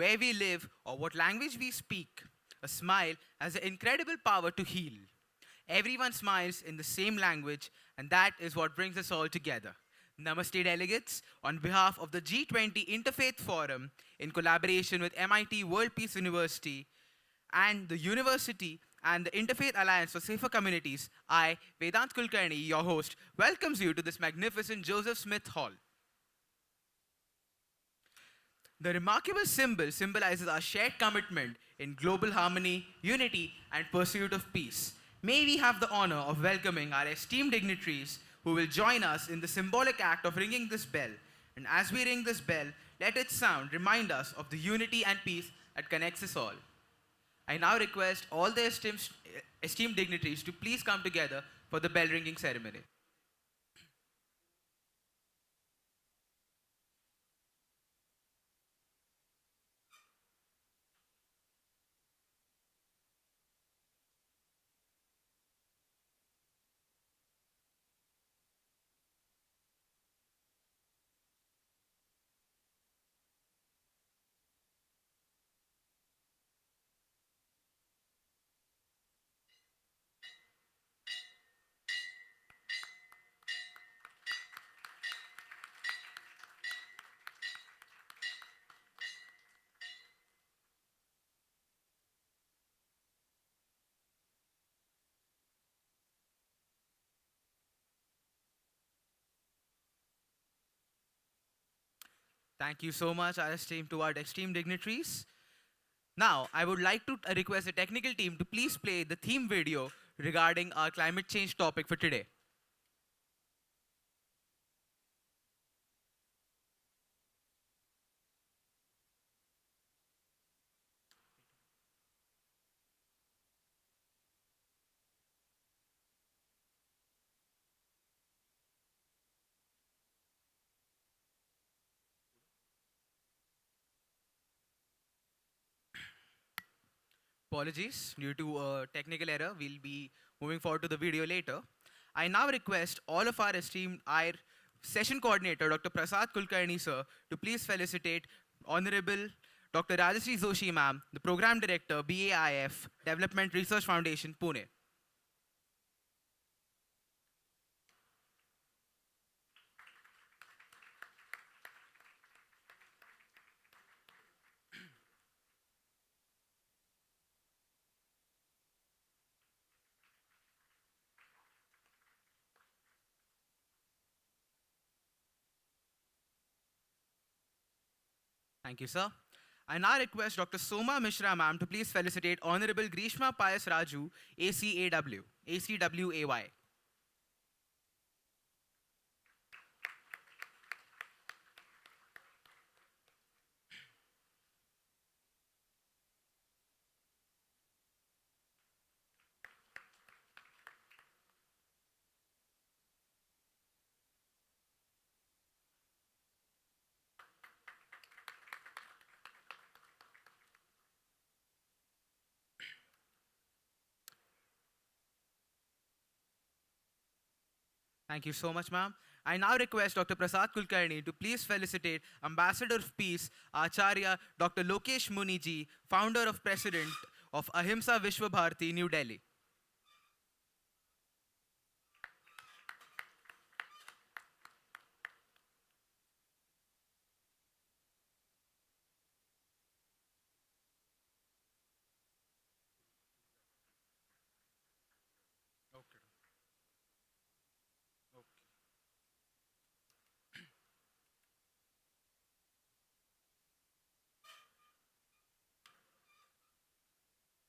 where we live, or what language we speak, a smile has an incredible power to heal. Everyone smiles in the same language, and that is what brings us all together. Namaste, delegates. On behalf of the G20 Interfaith Forum, in collaboration with MIT World Peace University and the University and the Interfaith Alliance for Safer Communities, I, Vedant Kulkarni, your host, welcomes you to this magnificent Joseph Smith Hall. The remarkable symbol symbolizes our shared commitment in global harmony, unity, and pursuit of peace. May we have the honor of welcoming our esteemed dignitaries who will join us in the symbolic act of ringing this bell. And as we ring this bell, let its sound remind us of the unity and peace that connects us all. I now request all the esteemed dignitaries to please come together for the bell ringing ceremony. Thank you so much, our esteemed dignitaries. Now, I would like to request the technical team to please play the theme video regarding our climate change topic for today. Apologies, due to a technical error, we'll be moving forward to the video later. I now request all of our session coordinator, Dr. Prasad Kulkarni sir, to please felicitate Honorable Dr. Rajashree Joshi ma'am, the Program Director, BAIF, Development Research Foundation, Pune. Thank you, sir. I now request Dr. Soma Mishra ma'am to please felicitate Honorable Grishma Payas Raju, ACAWAY. Thank you so much, ma'am. I now request Dr. Prasad Kulkarni to please felicitate Ambassador of Peace, Acharya Dr. Lokesh Muniji, founder of President of Ahimsa Vishwa Bharati, New Delhi.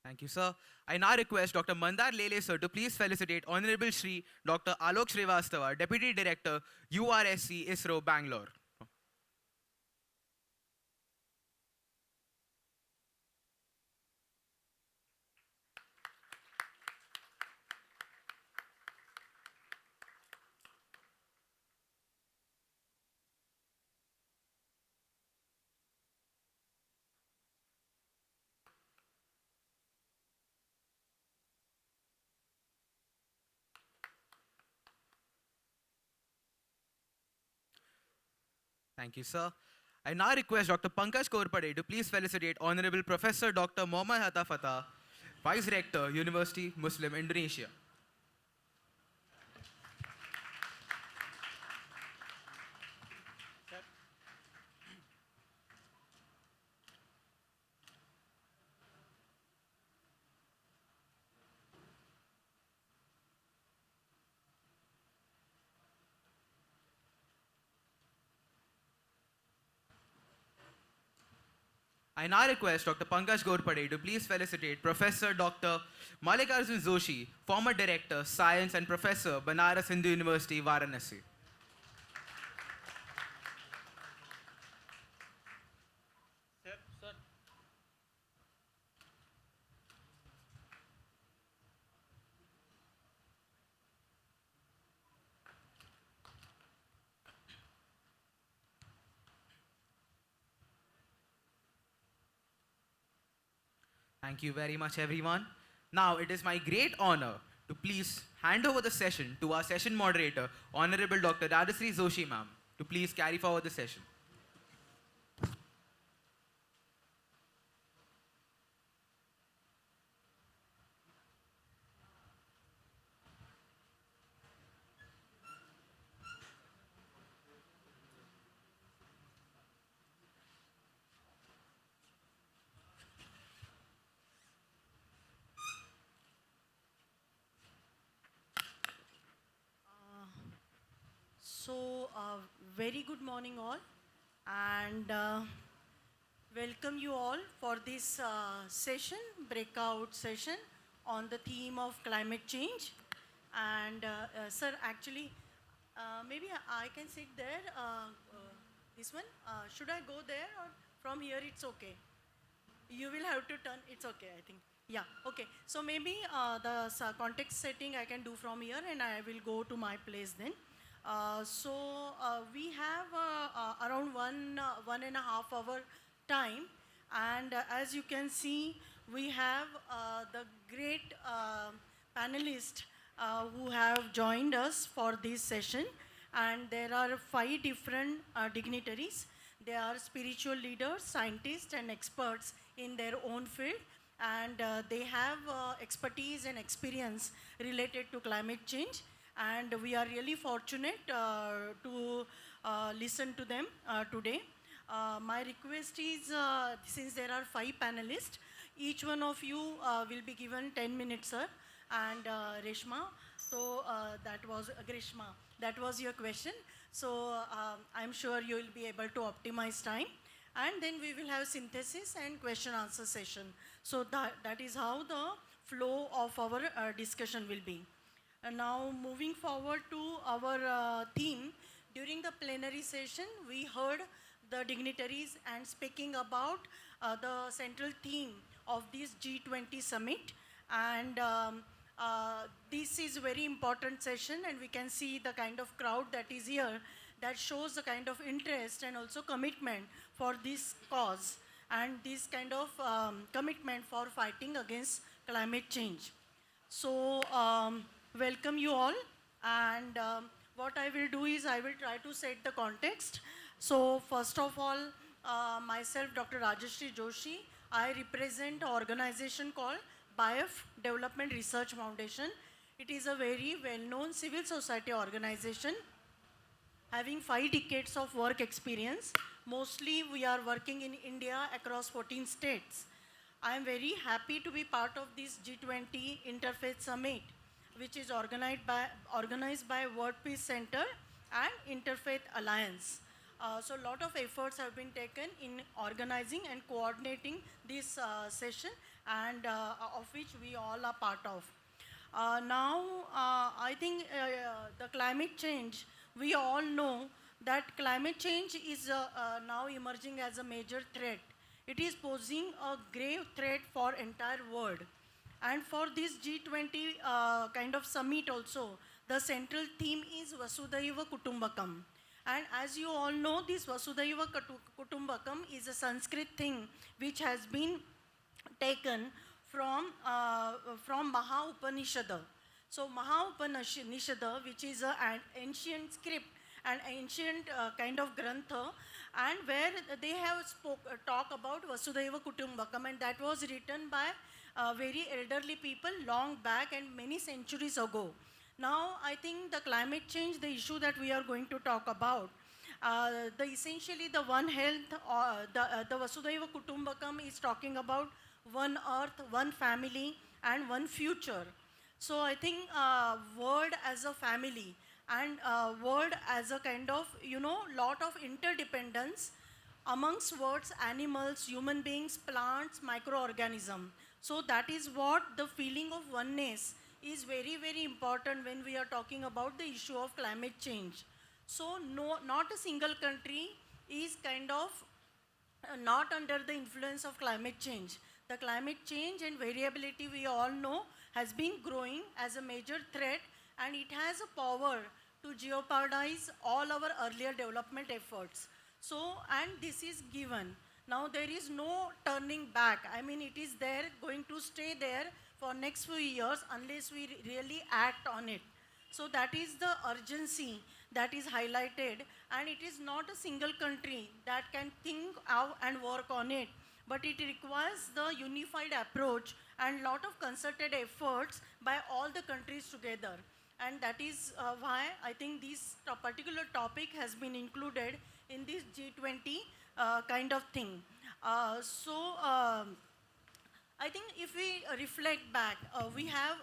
Thank you, sir. I now request Dr. Mandar Lele, sir, to please felicitate Honorable Shri Dr. Alok Srivastava, Deputy Director, URSC, ISRO, Bangalore. Thank you, sir. I now request Dr. Pankaj Korpade to please felicitate Honorable Professor Dr. Mohammad Hatta Fatah, Vice Rector, University Muslim Indonesia. I now request Dr. Pankaj Gorpade to please felicitate Professor Dr. Mallikarjun Joshi, former Director, Science and Professor, Banaras Hindu University, Varanasi. Thank you very much, everyone. Now, it is my great honor to please hand over the session to our session moderator, Honorable Dr. Radhasri Joshi ma'am, to please carry forward the session. Very good morning all, and welcome you all for this breakout session on the theme of climate change. And sir, actually, maybe I can sit there, this one. Should I go there or from here it's okay? You will have to turn, it's okay, I think. Yeah, okay. So maybe the context setting I can do from here and I will go to my place then. We have around 1.5 hour time, and as you can see, we have the great panelists who have joined us for this session, and there are 5 different dignitaries. They are spiritual leaders, scientists, and experts in their own field, and they have expertise and experience related to climate change. And we are really fortunate to listen to them today. My request is, since there are 5 panelists, each one of you will be given 10 minutes, sir. And Reshma, so that was Grishma, that was your question. So I'm sure you will be able to optimize time. And then we will have synthesis and question answer session. So that is how the flow of our discussion will be. And now moving forward to our theme, during the plenary session, we heard the dignitaries and speaking about the central theme of this G20 summit. And this is a very important session, and we can see the kind of crowd that is here that shows the kind of interest and also commitment for this cause and this kind of commitment for fighting against climate change. So, welcome you all, and what I will do is I will try to set the context. So first of all, myself, Dr. Rajeshri Joshi, I represent an organization called BIF Development Research Foundation. It is a very well-known civil society organization having 5 decades of work experience. Mostly we are working in India across 14 states. I am very happy to be part of this G20 Interfaith Summit, which is organized by World Peace Center and Interfaith Alliance. So a lot of efforts have been taken in organizing and coordinating this session, and of which we all are part of. Now, I think the climate change, we all know that climate change is now emerging as a major threat. It is posing a grave threat for entire world. And for this G20 kind of summit also, the central theme is Vasudhaiva Kutumbakam. And as you all know, this Vasudhaiva Kutumbakam is a Sanskrit thing which has been taken from Maha Upanishad. So Maha Upanishad, which is an ancient script, an ancient kind of grantha, and where they have talk about Vasudhaiva Kutumbakam, and that was written by very elderly people long back and many centuries ago. Now, I think the climate change, the issue that we are going to talk about, essentially the one health, the Vasudhaiva Kutumbakam is talking about one earth, one family, and one future. So I think world as a family and world as a kind of, lot of interdependence amongst words, animals, human beings, plants, microorganism. So that is what the feeling of oneness is very, very important when we are talking about the issue of climate change. So no, not a single country is kind of not under the influence of climate change. The climate change and variability, we all know, has been growing as a major threat, and it has a power to jeopardize all our earlier development efforts. So, and this is given. Now there is no turning back. I mean, it is there, going to stay there for next few years unless we really act on it. So that is the urgency that is highlighted, and it is not a single country that can think out and work on it, but it requires the unified approach and lot of concerted efforts by all the countries together. And that is why I think this particular topic has been included in this G20 kind of thing. I think if we reflect back, we have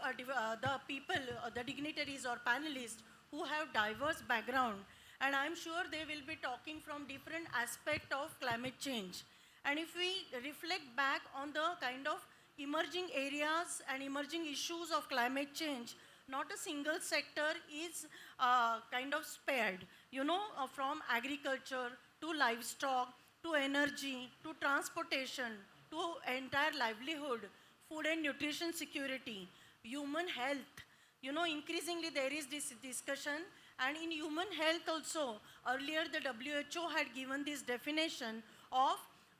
the people, the dignitaries or panelists who have diverse background, and I'm sure they will be talking from different aspect of climate change. And if we reflect back on the kind of emerging areas and emerging issues of climate change, not a single sector is kind of spared. From agriculture to livestock to energy to transportation to entire livelihood, food and nutrition security, human health. Increasingly there is this discussion, and in human health also, earlier the WHO had given this definition of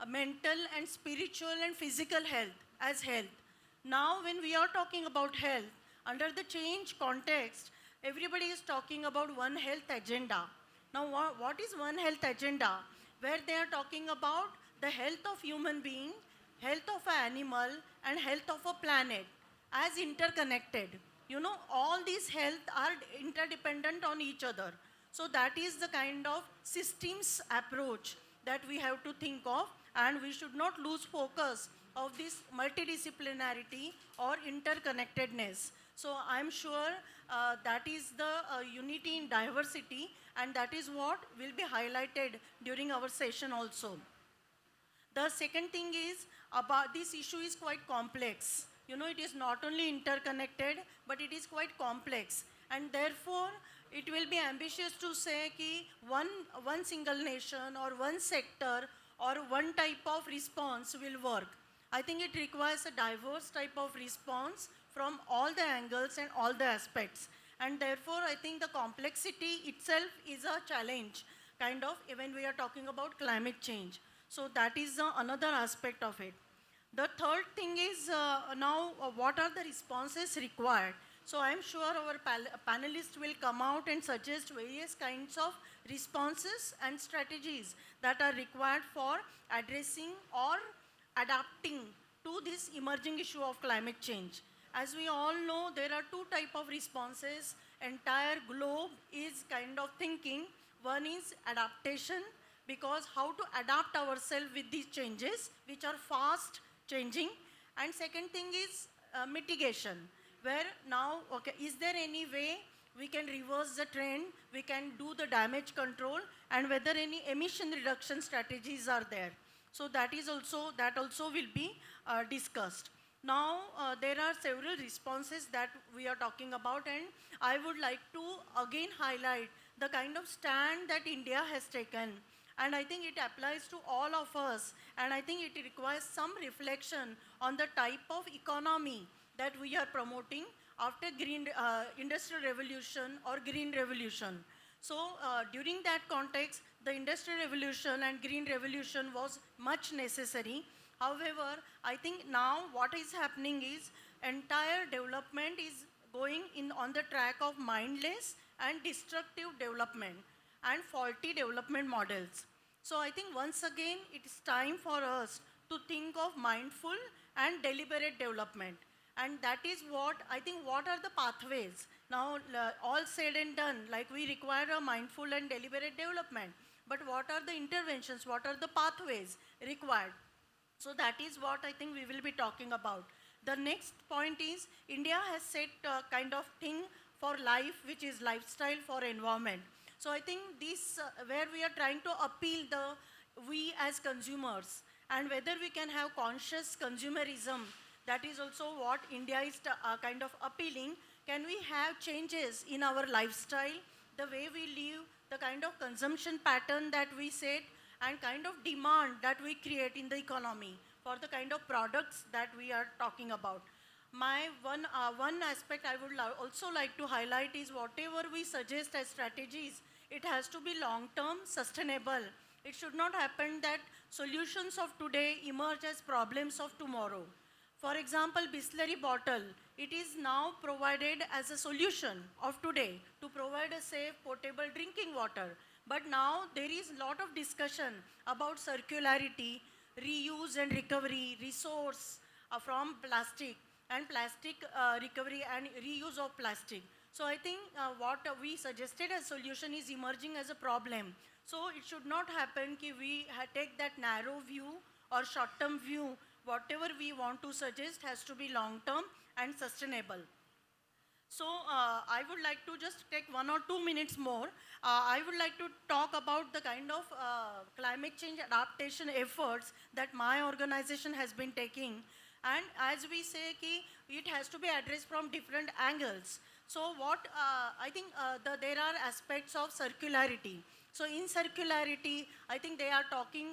mental and spiritual and physical health as health. Now when we are talking about health, under the change context, everybody is talking about one health agenda. Now what is one health agenda? Where they are talking about the health of human being, health of an animal, and health of a planet as interconnected. All these health are interdependent on each other. So that is the kind of systems approach that we have to think of, and we should not lose focus of this multidisciplinarity or interconnectedness. So I'm sure that is the unity in diversity, and that is what will be highlighted during our session also. The second thing is about this issue is quite complex. It is not only interconnected, but it is quite complex. And therefore, it will be ambitious to say that one single nation or one sector or one type of response will work. I think it requires a diverse type of response from all the angles and all the aspects. And therefore, I think the complexity itself is a challenge, kind of, when we are talking about climate change. So that is another aspect of it. The third thing is now what are the responses required? So I'm sure our panelists will come out and suggest various kinds of responses and strategies that are required for addressing or adapting to this emerging issue of climate change. As we all know, there are two types of responses. Entire globe is kind of thinking. One is adaptation, because how to adapt ourselves with these changes, which are fast changing. And second thing is mitigation, where now, okay, is there any way we can reverse the trend, we can do the damage control, and whether any emission reduction strategies are there. So that also will be discussed. Now, there are several responses that we are talking about, and I would like to again highlight the kind of stand that India has taken. And I think it applies to all of us, and I think it requires some reflection on the type of economy that we are promoting after green industrial revolution or green revolution. So during that context, the industrial revolution and green revolution was much necessary. However, I think now what is happening is entire development is going on the track of mindless and destructive development and faulty development models. So I think once again, it is time for us to think of mindful and deliberate development. And that is what, I think, what are the pathways? Now, all said and done, like we require a mindful and deliberate development. But what are the interventions? What are the pathways required? So that is what I think we will be talking about. The next point is India has set a kind of thing for life, which is lifestyle for environment. So I think this where we are trying to appeal the we as consumers and whether we can have conscious consumerism. That is also what India is kind of appealing. Can we have changes in our lifestyle, the way we live, the kind of consumption pattern that we set, and kind of demand that we create in the economy for the kind of products that we are talking about. My one aspect I would also like to highlight is whatever we suggest as strategies, it has to be long-term, sustainable. It should not happen that solutions of today emerge as problems of tomorrow. For example, Bisleri bottle, it is now provided as a solution of today to provide a safe, portable drinking water. But now there is a lot of discussion about circularity, reuse and recovery, resource from plastic, and plastic recovery and reuse of plastic. So I think what we suggested as solution is emerging as a problem. So it should not happen that we take that narrow view or short-term view. Whatever we want to suggest has to be long-term and sustainable. So I would like to just take 1 or 2 minutes more. I would like to talk about the kind of climate change adaptation efforts that my organization has been taking. And as we say, it has to be addressed from different angles. So what I think there are aspects of circularity. So in circularity, I think they are talking,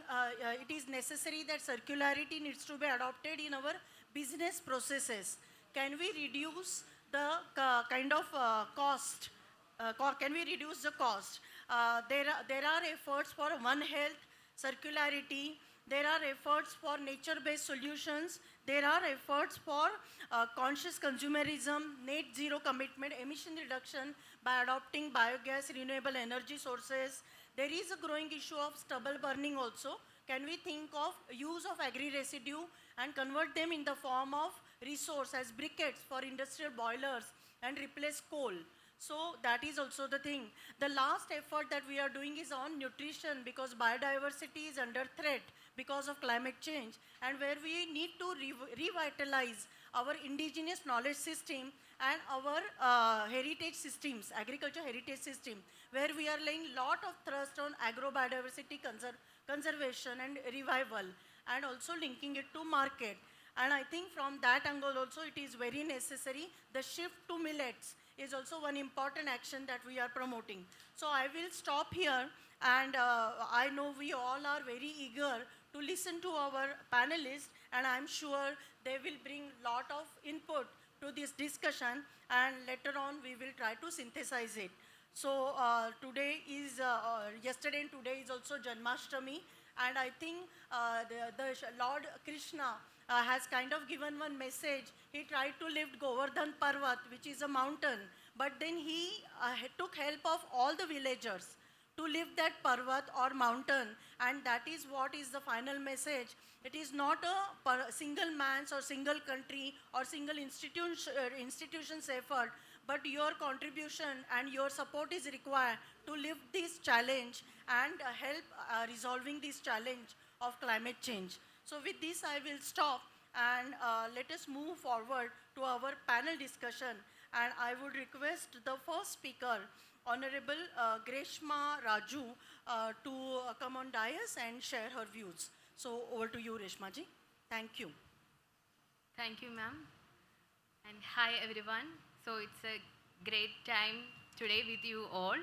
it is necessary that circularity needs to be adopted in our business processes. Can we reduce the kind of cost? Can we reduce the cost? There are efforts for One Health, circularity. There are efforts for nature-based solutions. There are efforts for conscious consumerism, net zero commitment, emission reduction by adopting biogas, renewable energy sources. There is a growing issue of stubble burning also. Can we think of use of agri-residue and convert them in the form of resource as briquettes for industrial boilers and replace coal? So that is also the thing. The last effort that we are doing is on nutrition, because biodiversity is under threat because of climate change, and where we need to revitalize our indigenous knowledge system and our heritage systems, agriculture heritage system, where we are laying lot of thrust on agro-biodiversity conservation and revival, and also linking it to market. And I think from that angle also it is very necessary. The shift to millets is also one important action that we are promoting. So I will stop here, and I know we all are very eager to listen to our panelists, and I'm sure they will bring lot of input to this discussion, and later on we will try to synthesize it. So today is, yesterday and today is also Janmashtami, and I think the Lord Krishna has kind of given one message. He tried to lift Govardhan Parvat, which is a mountain, but then he took help of all the villagers to lift that Parvat or mountain, and that is what is the final message. It is not a single man's or single country or single institution's effort, but your contribution and your support is required to lift this challenge and help resolving this challenge of climate change. So with this, I will stop, and let us move forward to our panel discussion. And I would request the first speaker, Honorable Greshma Raju, to come on dais and share her views. So over to you, Reshma ji. Thank you. Thank you, ma'am. And hi, everyone. So it's a great time today with you all.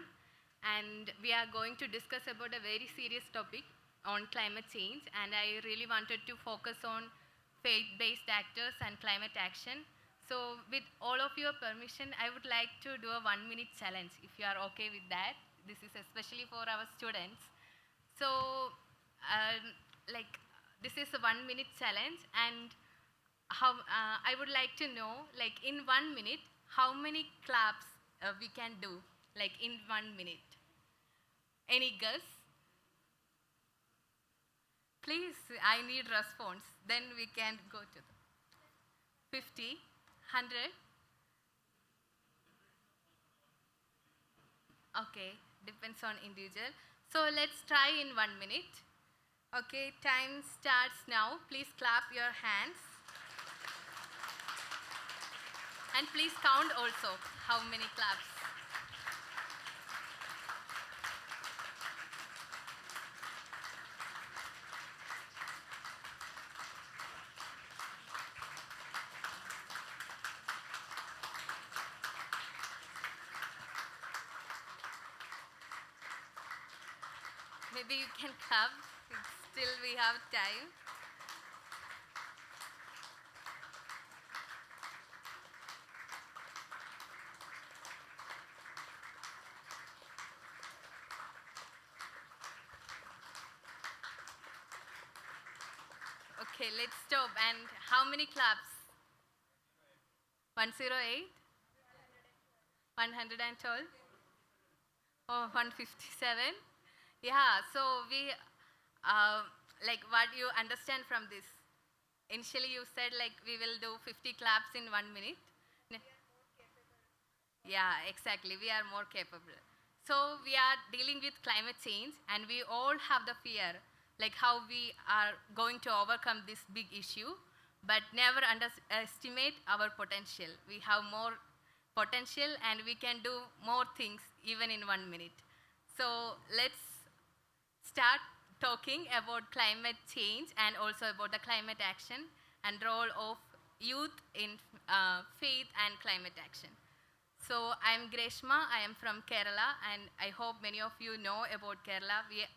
And we are going to discuss about a very serious topic on climate change. And I really wanted to focus on faith-based actors and climate action. So with all of your permission, I would like to do a 1-minute challenge, if you are okay with that. This is especially for our students. So this is a 1-minute challenge, and how I would like to know, like in 1 minute, how many claps we can do, like in 1 minute. Any guess? Please, I need response. Then we can go to the 50, 100. Okay, depends on individual. So let's try in 1 minute. Okay, time starts now. Please clap your hands. And please count also how many claps. Maybe you can clap. Still we have time. Okay, let's stop. And how many claps? 108? 112? Oh, 157? Yeah, so we, like what you understand from this? Initially you said like we will do 50 claps in 1 minute. Yeah, exactly. We are more capable. So we are dealing with climate change and we all have the fear, like how we are going to overcome this big issue, but never underestimate our potential. We have more potential and we can do more things even in 1 minute. So let's start talking about climate change and also about the climate action and role of youth in faith and climate action. So I'm Greshma, I am from Kerala, and I hope many of you know about Kerala. We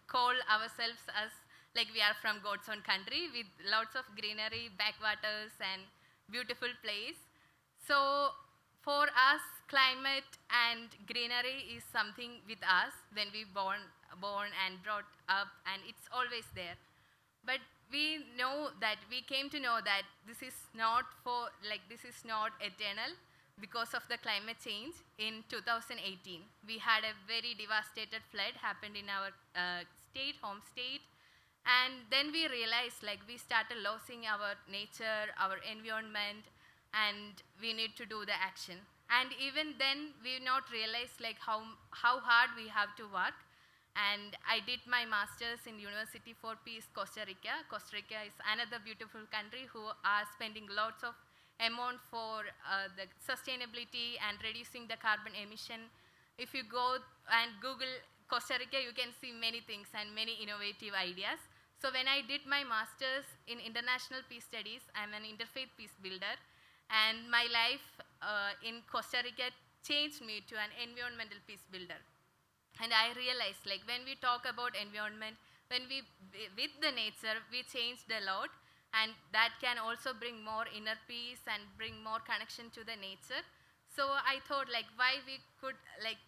call ourselves as like we are from God's own country with lots of greenery, backwaters, and beautiful place. So for us, climate and greenery is something with us when we born and brought up, and it's always there. But we know that we came to know that this is not eternal because of the climate change. In 2018, we had a very devastated flood happened in our home state, and then we realized like we started losing our nature, our environment, and we need to do the action. And even then, we not realized like how hard we have to work. And I did my master's in University for Peace, Costa Rica. Costa Rica is another beautiful country who are spending lots of amount for the sustainability and reducing the carbon emission. If you go and Google Costa Rica, you can see many things and many innovative ideas. So when I did my master's in international peace studies, I'm an interfaith peace builder, and my life in Costa Rica changed me to an environmental peace builder. And I realized like when we talk about environment, when we with the nature, we changed a lot, and that can also bring more inner peace and bring more connection to the nature. So I thought like why we could like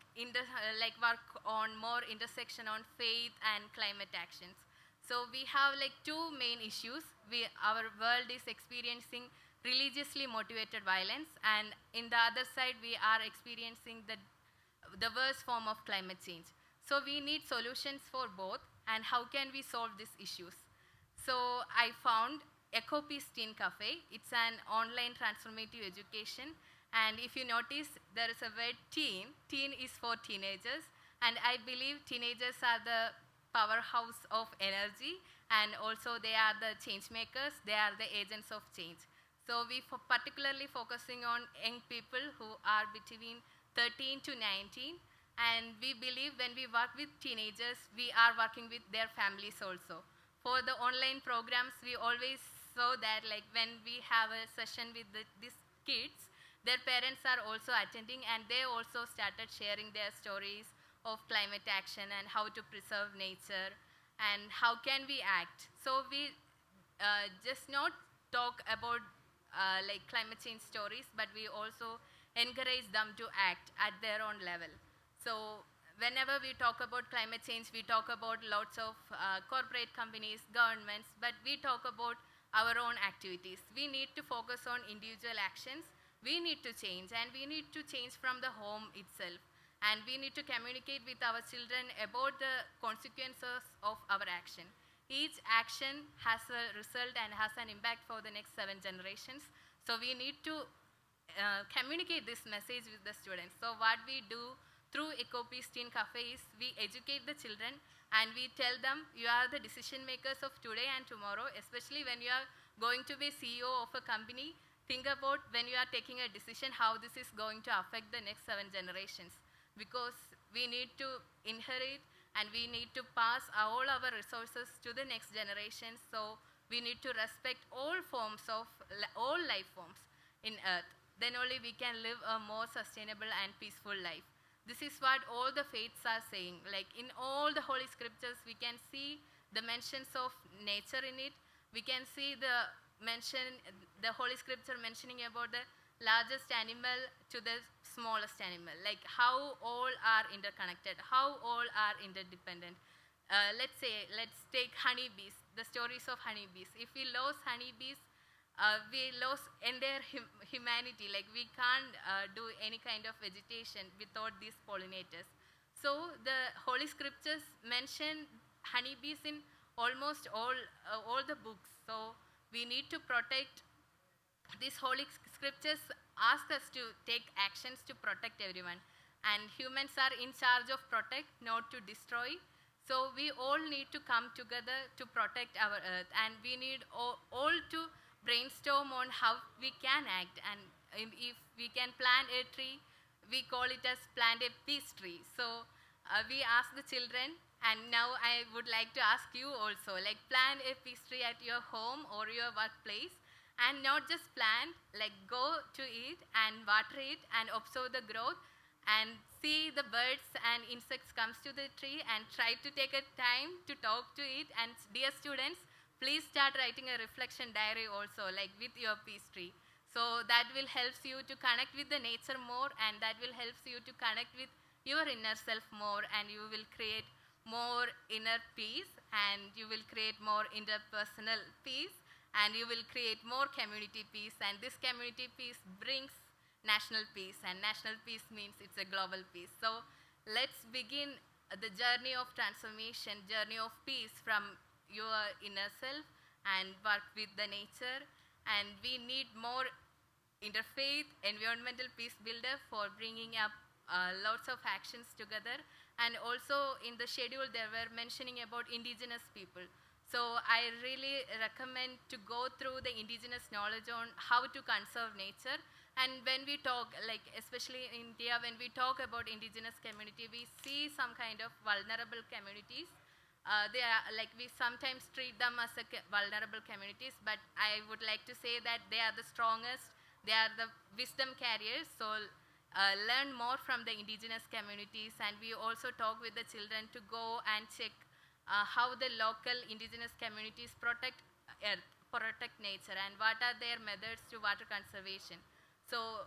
work on more intersection on faith and climate actions. So we have like two main issues. Our world is experiencing religiously motivated violence, and in the other side we are experiencing the worst form of climate change. So we need solutions for both, and how can we solve these issues? So I found EcoPeace Teen Cafe. It's an online transformative education, and if you notice, there is a word teen. Teen is for teenagers, and I believe teenagers are the powerhouse of energy, and also they are the change makers, they are the agents of change. So we particularly focusing on young people who are between 13 to 19, and we believe when we work with teenagers, we are working with their families also. For the online programs, we always saw that like when we have a session with these kids, their parents are also attending, and they also started sharing their stories of climate action and how to preserve nature and how can we act. So we just not talk about like climate change stories, but we also encourage them to act at their own level. So whenever we talk about climate change, we talk about lots of corporate companies, governments, but we talk about our own activities. We need to focus on individual actions. We need to change, and we need to change from the home itself. And we need to communicate with our children about the consequences of our action. each action has a result and has an impact for the next 7 generations. So we need to communicate this message with the students. So what we do through EcoPeace Teen Cafe is we educate the children and we tell them you are the decision makers of today and tomorrow, especially when you are going to be CEO of a company. Think about when you are taking a decision how this is going to affect the next 7 generations, because we need to inherit and we need to pass all our resources to the next generation. So we need to respect all forms of all life forms in earth. Then only we can live a more sustainable and peaceful life. This is what all the faiths are saying. Like in all the holy scriptures, we can see the mentions of nature in it. We can see the holy scripture mentioning about the largest animal to the smallest animal, like how all are interconnected, how all are interdependent. Let's take honeybees, the stories of honeybees. If we lose honeybees, we lost entire humanity. Like we can't do any kind of vegetation without these pollinators. So the holy scriptures mention honeybees in almost all the books. So we need to protect. These holy scriptures ask us to take actions to protect everyone. And humans are in charge of protect, not to destroy. So we all need to come together to protect our earth. And we need all to brainstorm on how we can act. And if we can plant a tree, we call it as plant a peace tree. So we ask the children, and now I would like to ask you also, like plant a peace tree at your home or your workplace, and not just plant, like go to it and water it and observe the growth and see the birds and insects comes to the tree and try to take a time to talk to it. And dear students, please start writing a reflection diary also, like with your peace tree. So that will help you to connect with the nature more, and that will help you to connect with your inner self more, and you will create more inner peace, and you will create more interpersonal peace, and you will create more community peace, and this community peace brings national peace, and national peace means it's a global peace. So let's begin the journey of transformation, journey of peace from your inner self and work with the nature. And we need more interfaith environmental peace builder for bringing up lots of actions together. And also in the schedule they were mentioning about indigenous people. So I really recommend to go through the indigenous knowledge on how to conserve nature. And when we talk, like especially in India, when we talk about indigenous community, we see some kind of vulnerable communities. They are like, we sometimes treat them as vulnerable communities, but I would like to say that they are the strongest, they are the wisdom carriers. So learn more from the indigenous communities, and we also talk with the children to go and check how the local indigenous communities protect earth, protect nature, and what are their methods to water conservation. So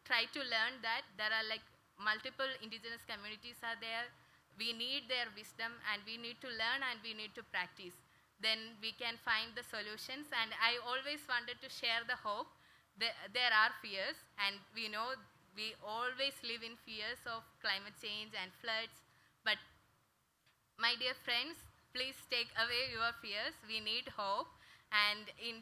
try to learn that there are like multiple indigenous communities are there. We need their wisdom, and we need to learn, and we need to practice. Then we can find the solutions. And I always wanted to share the hope. There are fears, and we know we always live in fears of climate change and floods. But my dear friends, please take away your fears. We need hope. And in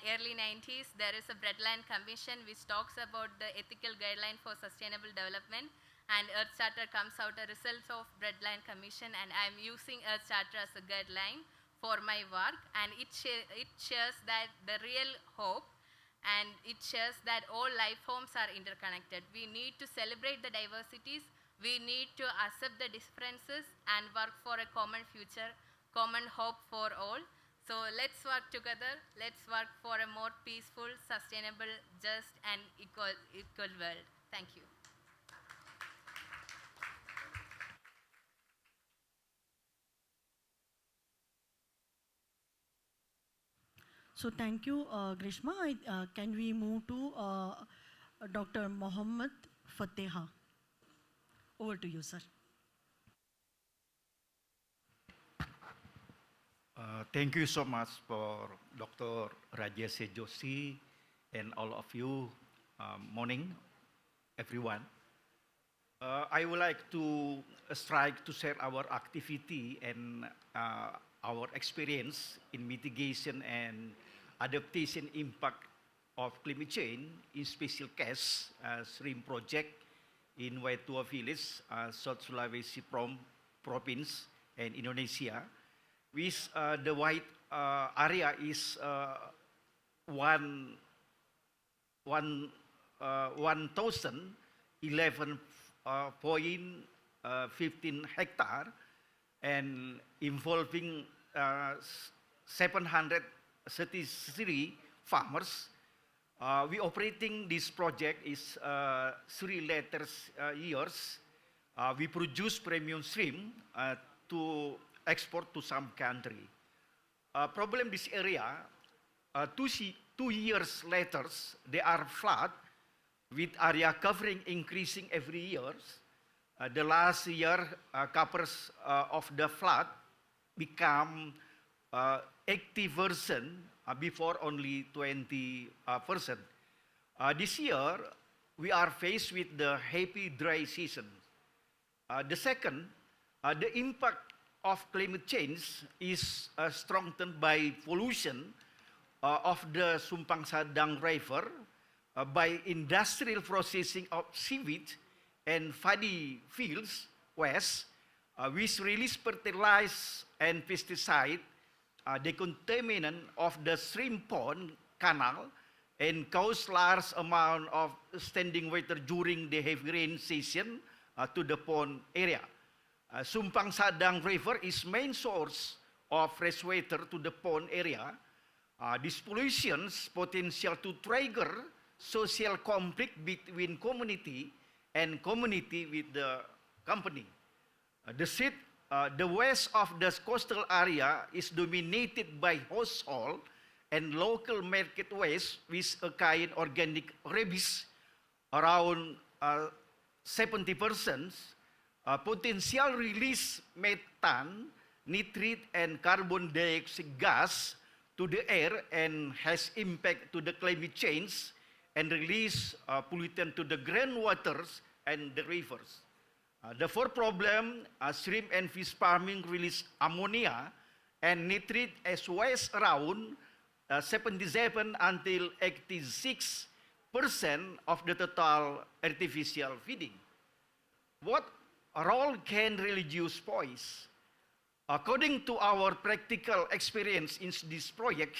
early 90s, there is a Breadline Commission which talks about the ethical guideline for sustainable development. And Earth Charter comes out a result of Breadline Commission, and I'm using Earth Charter as a guideline for my work. And it shares that the real hope, and it shares that all life forms are interconnected. We need to celebrate the diversities. We need to accept the differences and work for a common future, common hope for all. So let's work together. Let's work for a more peaceful, sustainable, just, and equal world. Thank you. So thank you, Grishma. Can we move to Dr. Mohammed Fateha? Over to you, sir. Thank you so much for Dr. Rajesh Joshi and all of you. Morning, everyone. I would like to strike to share our activity and our experience in mitigation and adaptation impact of climate change, in special case, shrimp project in Waitua Village, South Sulawesi province and Indonesia, which the white area is 1,011.15 hectare and involving 733 farmers. We operating this project is 3 years. We produce premium shrimp to export to some country. Problem this area, 2 years later, there are flood with area covering increasing every year. The last year, covers of the flood become 80%, before only 20%. This year, we are faced with the heavy dry season. The second, the impact of climate change is strengthened by pollution of the Sumpang Sadang River by industrial processing of seaweed and paddy fields waste, which release fertilizer and pesticide, the contaminant of the shrimp pond canal and cause large amount of standing water during the heavy rain season to the pond area. Sumpang Sadang River is main source of fresh water to the pond area. This pollution's potential to trigger social conflict between community and community with the company. The west of the coastal area is dominated by household and local market waste with a kind organic rubbish around 70%. Potential release methane, nitrate, and carbon dioxide gas to the air and has impact to the climate change and release pollutant to the groundwaters and the rivers. The fourth problem, shrimp and fish farming release ammonia and nitrate as waste around 77 until 86% of the total artificial feeding. What role can religious voice? According to our practical experience in this project,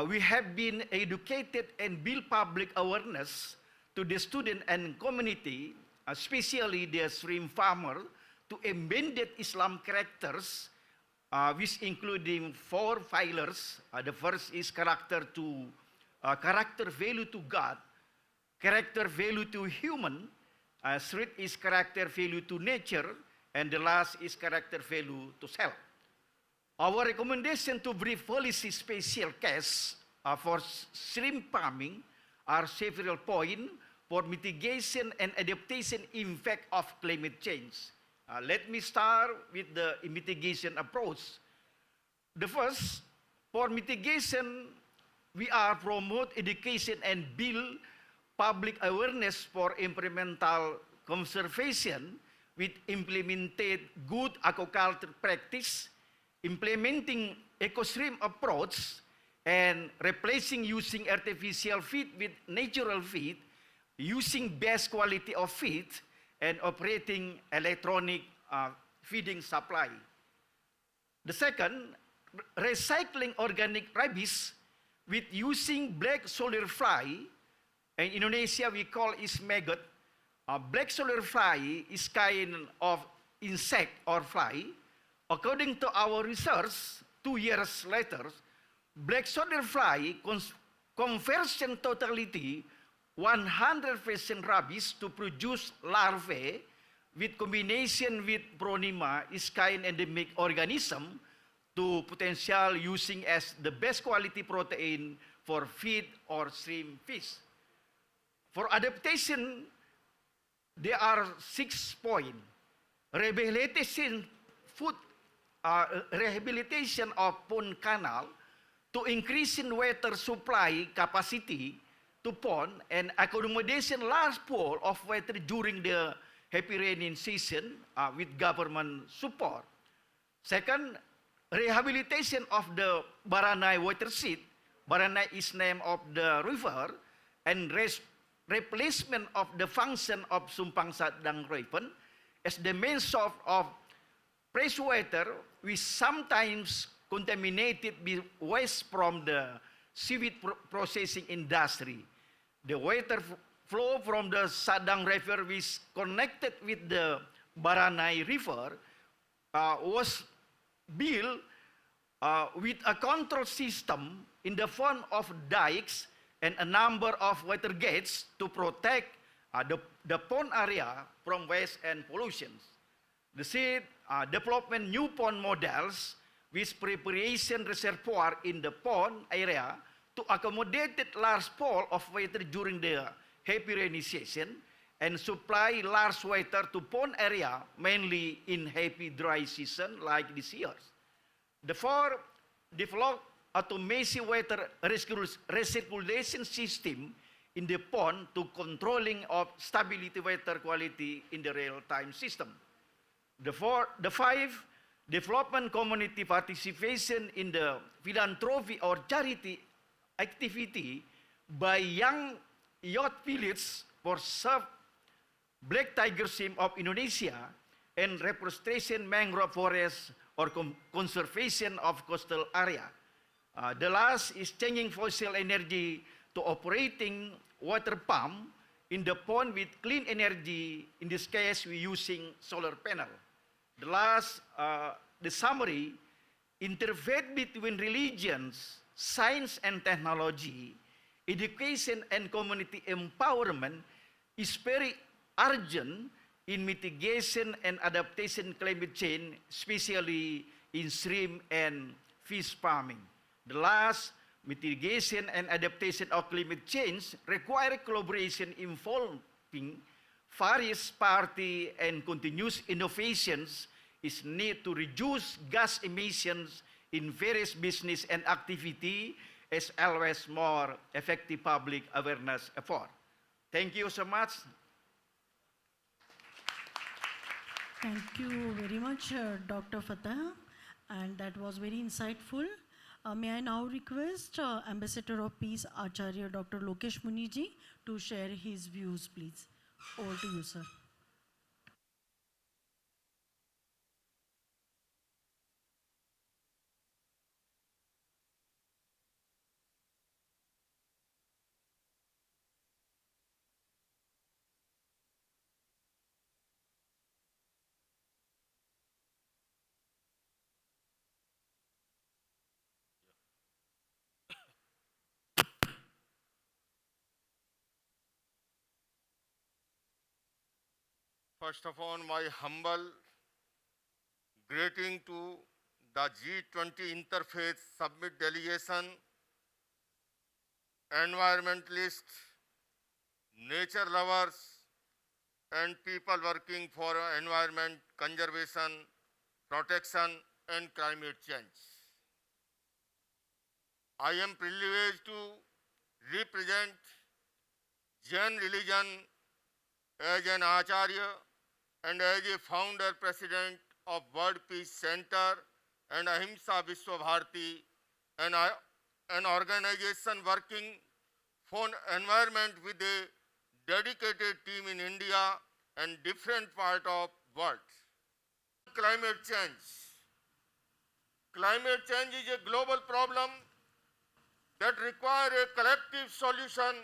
we have been educated and build public awareness to the student and community, especially the shrimp farmer, to embedded Islam characters, which including 4 pillars. The first is character value to God, character value to human, third is character value to nature, and the last is character value to self. Our recommendation to brief policy special case for shrimp farming are several points for mitigation and adaptation impact of climate change. Let me start with the mitigation approach. The first, for mitigation, we are promote education and build public awareness for environmental conservation with implemented good aquaculture practice, implementing eco-shrimp approach, and replacing using artificial feed with natural feed, using best quality of feed, and operating electronic feeding supply. The second, recycling organic rubbish with using black soldier fly. In Indonesia, we call it maggot. Black soldier fly is kind of insect or fly. According to our research, 2 years later, black soldier fly conversion totality 100% rubbish to produce larvae with combination with Pronima is kind endemic organism to potential using as the best quality protein for feed or shrimp fish. For adaptation, there are 6 points. Rehabilitation of pond canal to increase in water supply capacity to pond and accommodation large pool of water during the heavy raining season with government support. Second, rehabilitation of the Baranai watershed. Baranai is name of the river, and replacement of the function of Sumpang Sadang River as the main source of fresh water, which sometimes contaminated with waste from the seaweed processing industry. The water flow from the Sadang River, which connected with the Baranai River, was built with a control system in the form of dikes and a number of water gates to protect the pond area from waste and pollution. The seed development new pond models with preparation reservoir in the pond area to accommodate large fall of water during the heavy rainy season and supply large water to pond area mainly in heavy dry season like this year. Therefore, develop automated water recirculation system in the pond to controlling of stability water quality in the real-time system. The five, development community participation in the philanthropy or charity activity by young youth village for serve black tiger shrimp of Indonesia and reforestation mangrove forest or conservation of coastal area. The last is changing fossil energy to operating water pump in the pond with clean energy. In this case, we're using solar panel. The last, the summary, interfaith between religions, science and technology, education and community empowerment is very urgent in mitigation and adaptation climate change, especially in shrimp and fish farming. The last, mitigation and adaptation of climate change require collaboration involving various parties and continuous innovations is need to reduce gas emissions in various business and activity as always more effective public awareness effort. Thank you so much. Thank you very much, Dr. Fatah, and that was very insightful. May I now request Ambassador of Peace, Acharya Dr. Lokesh Muniji, to share his views, please. Over to you, sir. First of all, my humble greeting to the G20 Interfaith Summit delegation, environmentalists, nature lovers, and people working for environment conservation, protection, and climate change. I am privileged to represent Jain religion as an Acharya and as a founder president of World Peace Center and Ahimsa Vishwa Bharati, an organization working for environment with a dedicated team in India and different part of world. Climate change. Climate change is a global problem that requires a collective solution.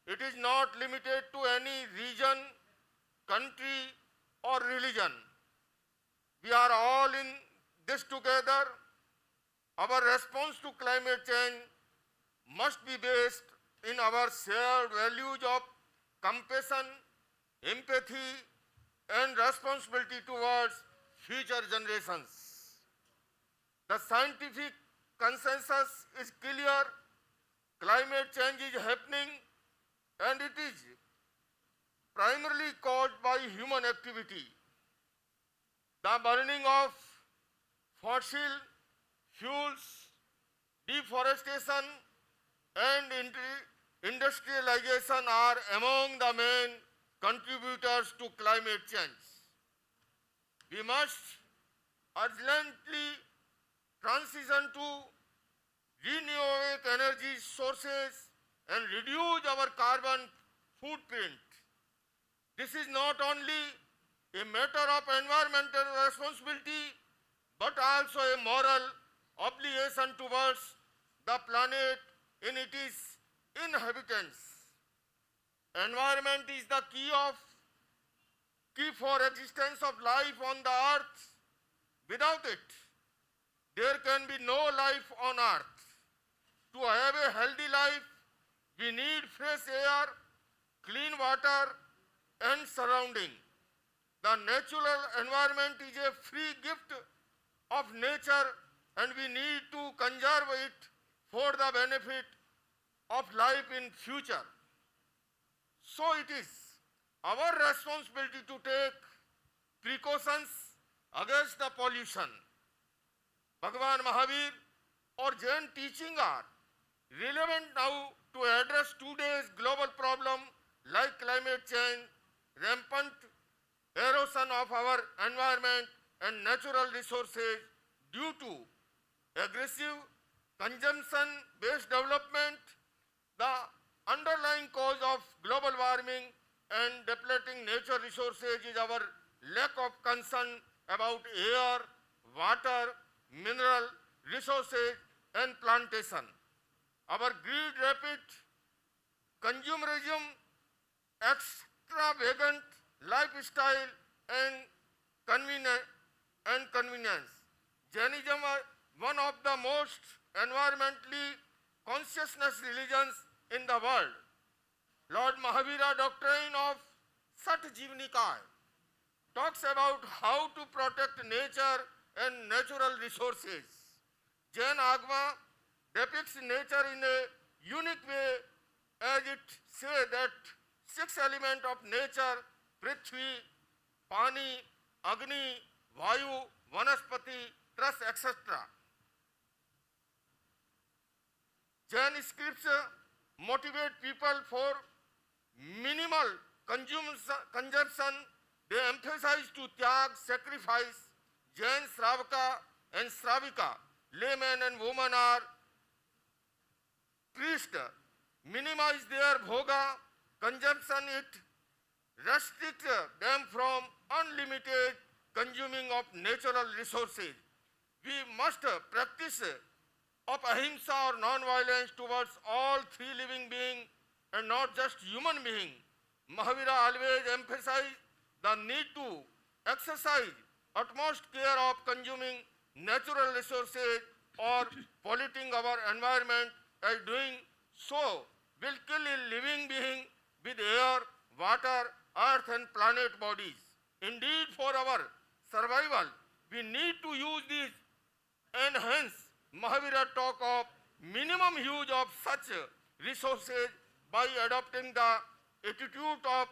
It is not limited to any region, country, or religion. We are all in this together. Our response to climate change must be based in our shared values of compassion, empathy, and responsibility towards future generations. The scientific consensus is clear. Climate change is happening, and it is primarily caused by human activity. The burning of fossil fuels, deforestation, and industrialization are among the main contributors to climate change. We must urgently transition to renewable energy sources, and reduce our carbon footprint. This is not only a matter of environmental responsibility, but also a moral obligation towards the planet and its inhabitants. Environment is the key for existence of life on the earth. Without it, there can be no life on earth. To have a healthy life, we need fresh air, clean water, and surrounding. The natural environment is a free gift of nature, and we need to conserve it for the benefit of life in future. So it is our responsibility to take precautions against the pollution. Bhagavan Mahavir or Jain teaching are relevant now to address today's global problem like climate change, rampant erosion of our environment and natural resources due to aggressive consumption-based development, the underlying cause of global warming and depleting nature resources is our lack of concern about air, water, mineral resources and plantation. Our greed, rapid consumerism, extravagant lifestyle and convenience. Jainism is one of the most environmentally consciousness religions in the world. Lord Mahavira doctrine of Sat Jivanikaya talks about how to protect nature and natural resources. Jain Agma depicts nature in a unique way as it says that 6 elements of nature, Prithvi, Pani, Agni, Vayu, Vanaspati, Trust, etc. Jain scripts motivate people for minimal consumption. They emphasize to tyag, sacrifice. Jain Sravaka and Sravika, laymen and women are priests, minimize their bhoga consumption. It restricts them from unlimited consuming of natural resources. We must practice of ahimsa or non-violence towards all 3 living beings and not just human beings. Mahavira always emphasized the need to exercise utmost care of consuming natural resources or polluting our environment, as doing so will kill a living being with air, water, earth and planet bodies. Indeed, for our survival, we need to use these, and hence Mahavira talk of minimum use of such resources by adopting the attitude of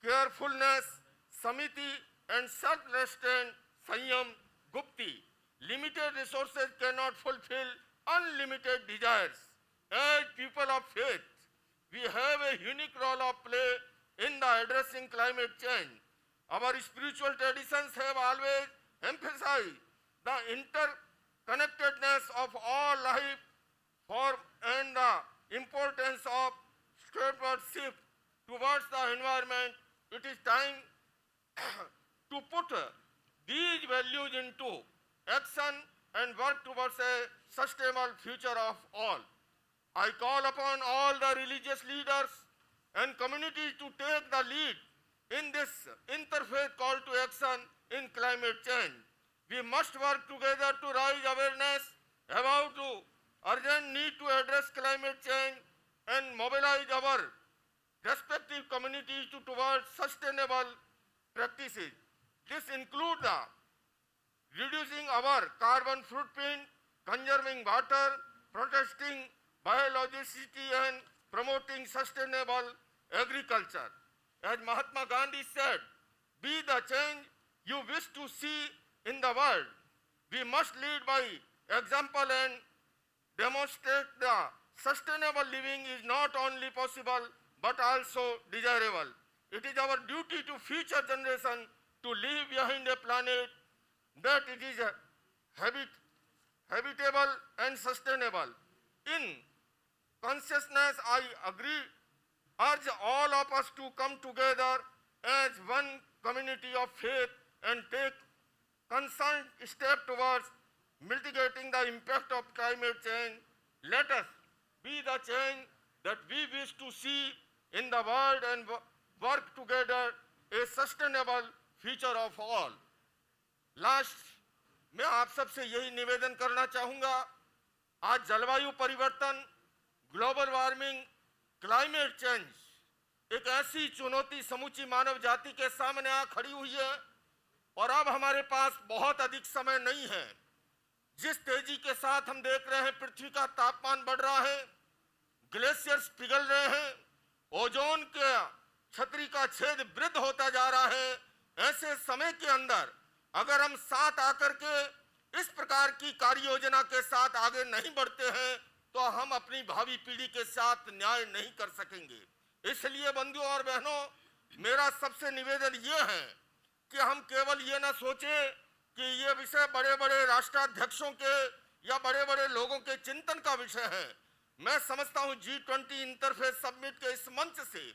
carefulness, samiti and self-restraint, sanyam, gupti. Limited resources cannot fulfill unlimited desires. As people of faith, we have a unique role of play in the addressing climate change. Our spiritual traditions have always emphasized the interconnectedness of all life form and the importance of stewardship towards the environment. It is time to put these values into action and work towards a sustainable future of all. I call upon all the religious leaders and communities to take the lead in this interfaith call to action in climate change. We must work together to raise awareness about the urgent need to address climate change and mobilize our respective communities towards sustainable practices. This includes the reducing our carbon footprint, conserving water, protecting biodiversity and promoting sustainable agriculture. As Mahatma Gandhi said, be the change you wish to see in the world. We must lead by example and demonstrate the sustainable living is not only possible but also desirable. It is our duty to future generations to leave behind a planet that it is habitable and sustainable. In consciousness, I agree, urge all of us to come together as one community of faith and take concerned step towards mitigating the impact of climate change. Let us be the change that we wish to see in the world and work together a sustainable future of all. Last मैं आप सबसे यही निवेदन करना चाहूंगा, आज जलवायु परिवर्तन, ग्लोबल वार्मिंग, क्लाइमेट चेंज एक ऐसी चुनौती समूची मानव जाति के सामने आ खड़ी हुई है और अब हमारे पास बहुत अधिक समय नहीं है। जिस तेजी के साथ हम देख रहे हैं पृथ्वी का तापमान बढ़ रहा है, ग्लेशियर्स पिघल रहे हैं, ओजोन के छतरी का छेद वृद्ध होता जा रहा है, ऐसे समय के अंदर अगर हम साथ आकर के इस प्रकार की कार्य योजना के साथ आगे नहीं बढ़ते हैं तो हम अपनी भावी पीढ़ी के साथ न्याय नहीं कर सकेंगे। इसलिए बंधुओं और बहनों, मेरा सबसे निवेदन ये है कि हम केवल ये ना सोचें कि ये विषय बड़े बड़े राष्ट्राध्यक्षों के या बड़े बड़े लोगों के चिंतन का विषय है। मैं समझता हूँ G20 इंटरफेस समिट के इस मंच से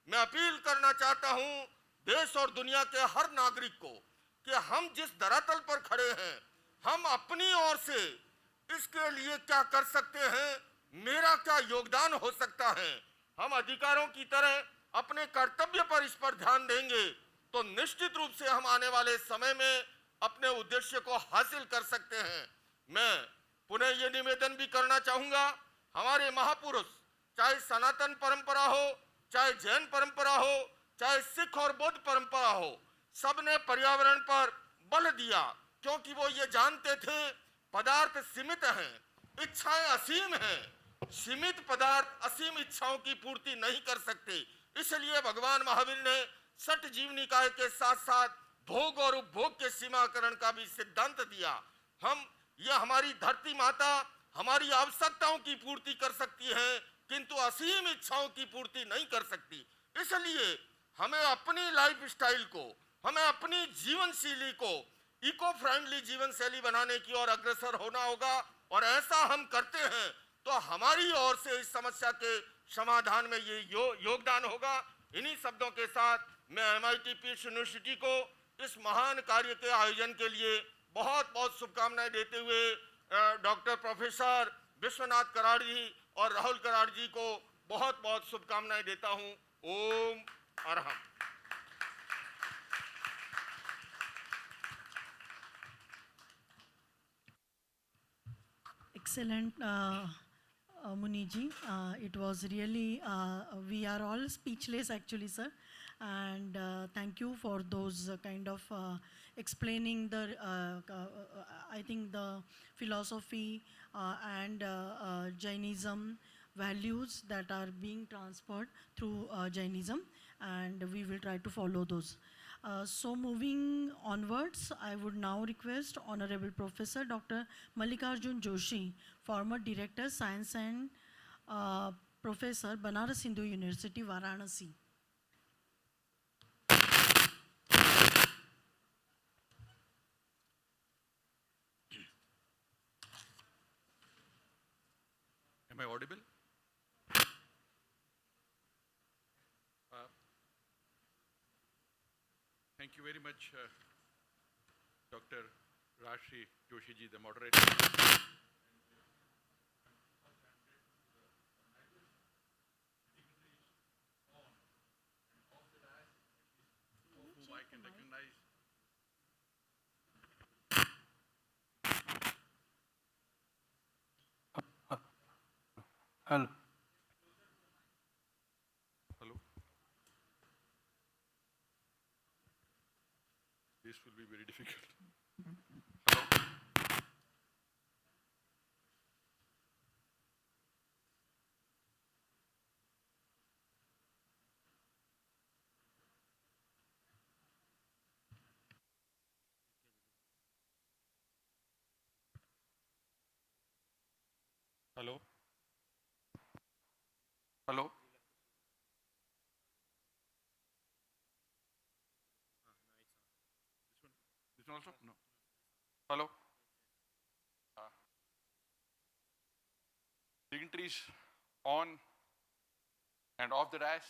मैं अपील करना चाहता हूँ देश और दुनिया के हर नागरिक को कि हम जिस धरातल पर खड़े हैं, हम अपनी ओर से इसके लिए क्या कर सकते हैं, मेरा क्या योगदान हो सकता है। हम अधिकारों की तरह अपने कर्तव्य पर इस पर ध्यान देंगे तो निश्चित रूप से हम आने वाले समय में अपने उद्देश्य को हासिल कर सकते हैं। मैं पुनः ये निवेदन भी करना चाहूंगा, हमारे महापुरुष, चाहे सनातन परंपरा हो, चाहे जैन परंपरा हो, चाहे सिख और बौद्ध परंपरा हो, सबने पर्यावरण पर बल दिया क्योंकि वो ये जानते थे पदार्थ सीमित हैं, इच्छाएं असीम हैं। सीमित पदार्थ असीम इच्छाओं की पूर्ति नहीं कर सकते। इसलिए भगवान महावीर ने सठ जीव निकाय के साथ साथ भोग और उपभोग के सीमाकरण का भी सिद्धांत दिया। यह हमारी धरती माता हमारी आवश्यकताओं की पूर्ति कर सकती है किंतु असीम इच्छाओं की पूर्ति नहीं कर सकती। इसलिए हमें अपनी लाइफ स्टाइल को, हमें अपनी जीवन शैली को इको फ्रेंडली जीवन शैली बनाने की ओर अग्रसर होना होगा और ऐसा हम करते हैं तो हमारी ओर से इस समस्या के समाधान में ये योगदान होगा। इन्हीं शब्दों के साथ मैं MIT पीस यूनिवर्सिटी को इस महान कार्य के आयोजन के लिए बहुत बहुत शुभकामनाएं देते हुए डॉक्टर प्रोफेसर विश्वनाथ कराड़ जी और राहुल कराड़ जी को बहुत बहुत शुभकामनाएं देता हूं। ओम Arham. Excellent, Muniji. It was really, we are all speechless actually, sir. And thank you for those kind of explaining the, I think the philosophy and Jainism values that are being transferred through Jainism, and we will try to follow those. So moving onwards, I would now request Honorable Professor Dr. Mallikarjun Joshi, former Director, Science and Professor, Banaras Hindu University, Varanasi. Am I audible? Thank you very much, Dr. Rashri Joshi ji, the moderator. Whom I can recognize. Hello. Hello. This will be very difficult. Hello. Hello. Hello. This one also? No. Hello. dignitaries on and off the dais,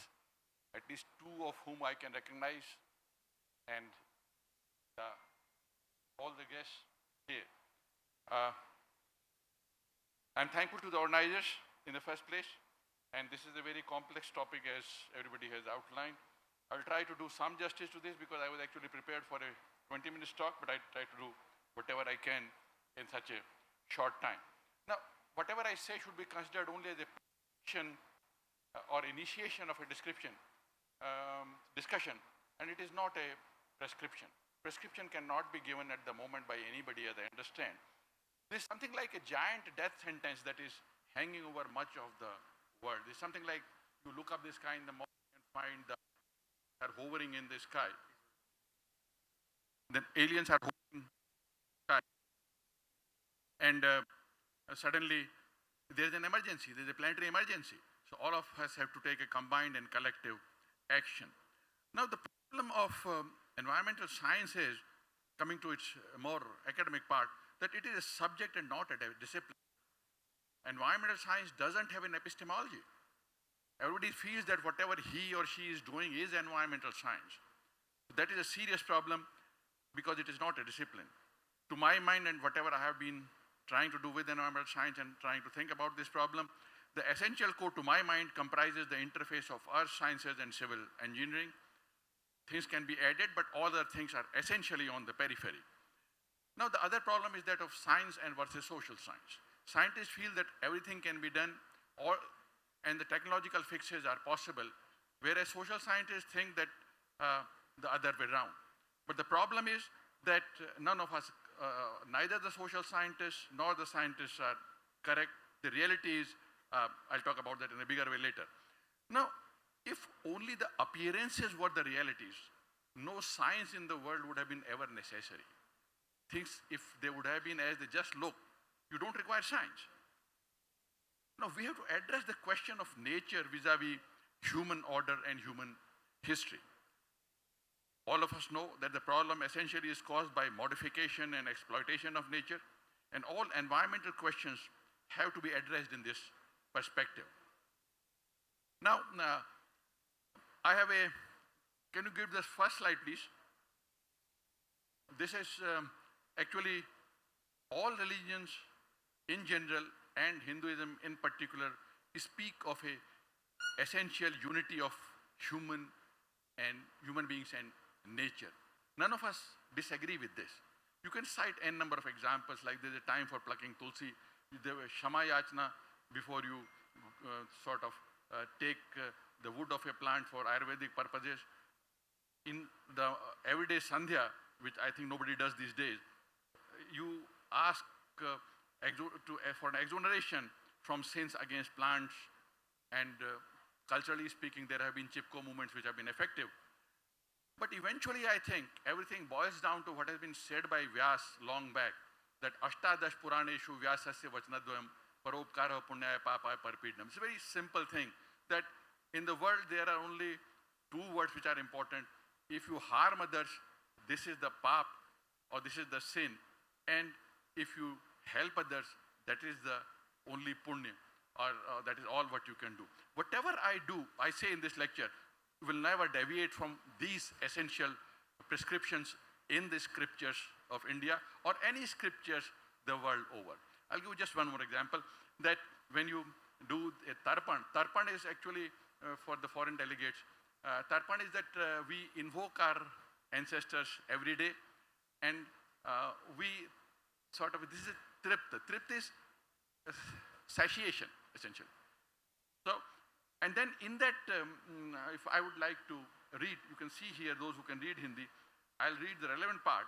at least two of whom I can recognize, and all the guests here. I'm thankful to the organizers in the first place, and this is a very complex topic as everybody has outlined. I'll try to do some justice to this because I was actually prepared for a 20-minute talk, but I try to do whatever I can in such a short time. Now, whatever I say should be considered only as a or initiation of a discussion, and it is not a prescription. Prescription cannot be given at the moment by anybody, as I understand. There's something like a giant death sentence that is hanging over much of the world. It's something like you look up the sky in the morning and find that they are hovering in the sky. Then aliens are hovering in the sky. And suddenly there's an emergency, there's a planetary emergency. So all of us have to take a combined and collective action. Now the problem of environmental science is, coming to its more academic part, that it is a subject and not a discipline. Environmental science doesn't have an epistemology. Everybody feels that whatever he or she is doing is environmental science. That is a serious problem because it is not a discipline. To my mind, and whatever I have been trying to do with environmental science and trying to think about this problem, the essential core to my mind comprises the interface of earth sciences and civil engineering. Things can be added, but all other things are essentially on the periphery. Now, the other problem is that of science and versus social science. Scientists feel that everything can be done and the technological fixes are possible, whereas social scientists think that the other way around. But the problem is that none of us, neither the social scientists nor the scientists are correct. The reality is, I'll talk about that in a bigger way later. Now, if only the appearances were the realities, no science in the world would have been ever necessary. Things, if they would have been as they just look, you don't require science. Now, we have to address the question of nature vis-a-vis human order and human history. All of us know that the problem essentially is caused by modification and exploitation of nature, and all environmental questions have to be addressed in this perspective. Now, I have can you give this first slide, please? This is actually all religions in general and Hinduism in particular speak of a essential unity of human beings and nature. None of us disagree with this. You can cite n number of examples, like there's a time for plucking tulsi, there was Shama Yachna before you take the wood of a plant for Ayurvedic purposes. In the everyday Sandhya, which I think nobody does these days, you ask for an exoneration from sins against plants, and culturally speaking, there have been Chipko movements which have been effective. But eventually, I think everything boils down to what has been said by Vyas long back, that Ashtadash Puraneshu Vyasasya Vachanadvayam Paropkara Punyaya Papaya Parpidnam. It's a very simple thing that in the world there are only two words which are important. If you harm others, this is the pap or this is the sin. And if you help others, that is the only punya, or that is all what you can do. Whatever I do, I say in this lecture, will never deviate from these essential prescriptions in the scriptures of India or any scriptures the world over. I'll give you just one more example, that when you do a tarpan is actually for the foreign delegates. Tarpan is that we invoke our ancestors every day, and we this is a tripta. Tripta is satiation, essentially. So, and then in that, if I would like to read, you can see here, those who can read Hindi, I'll read the relevant part.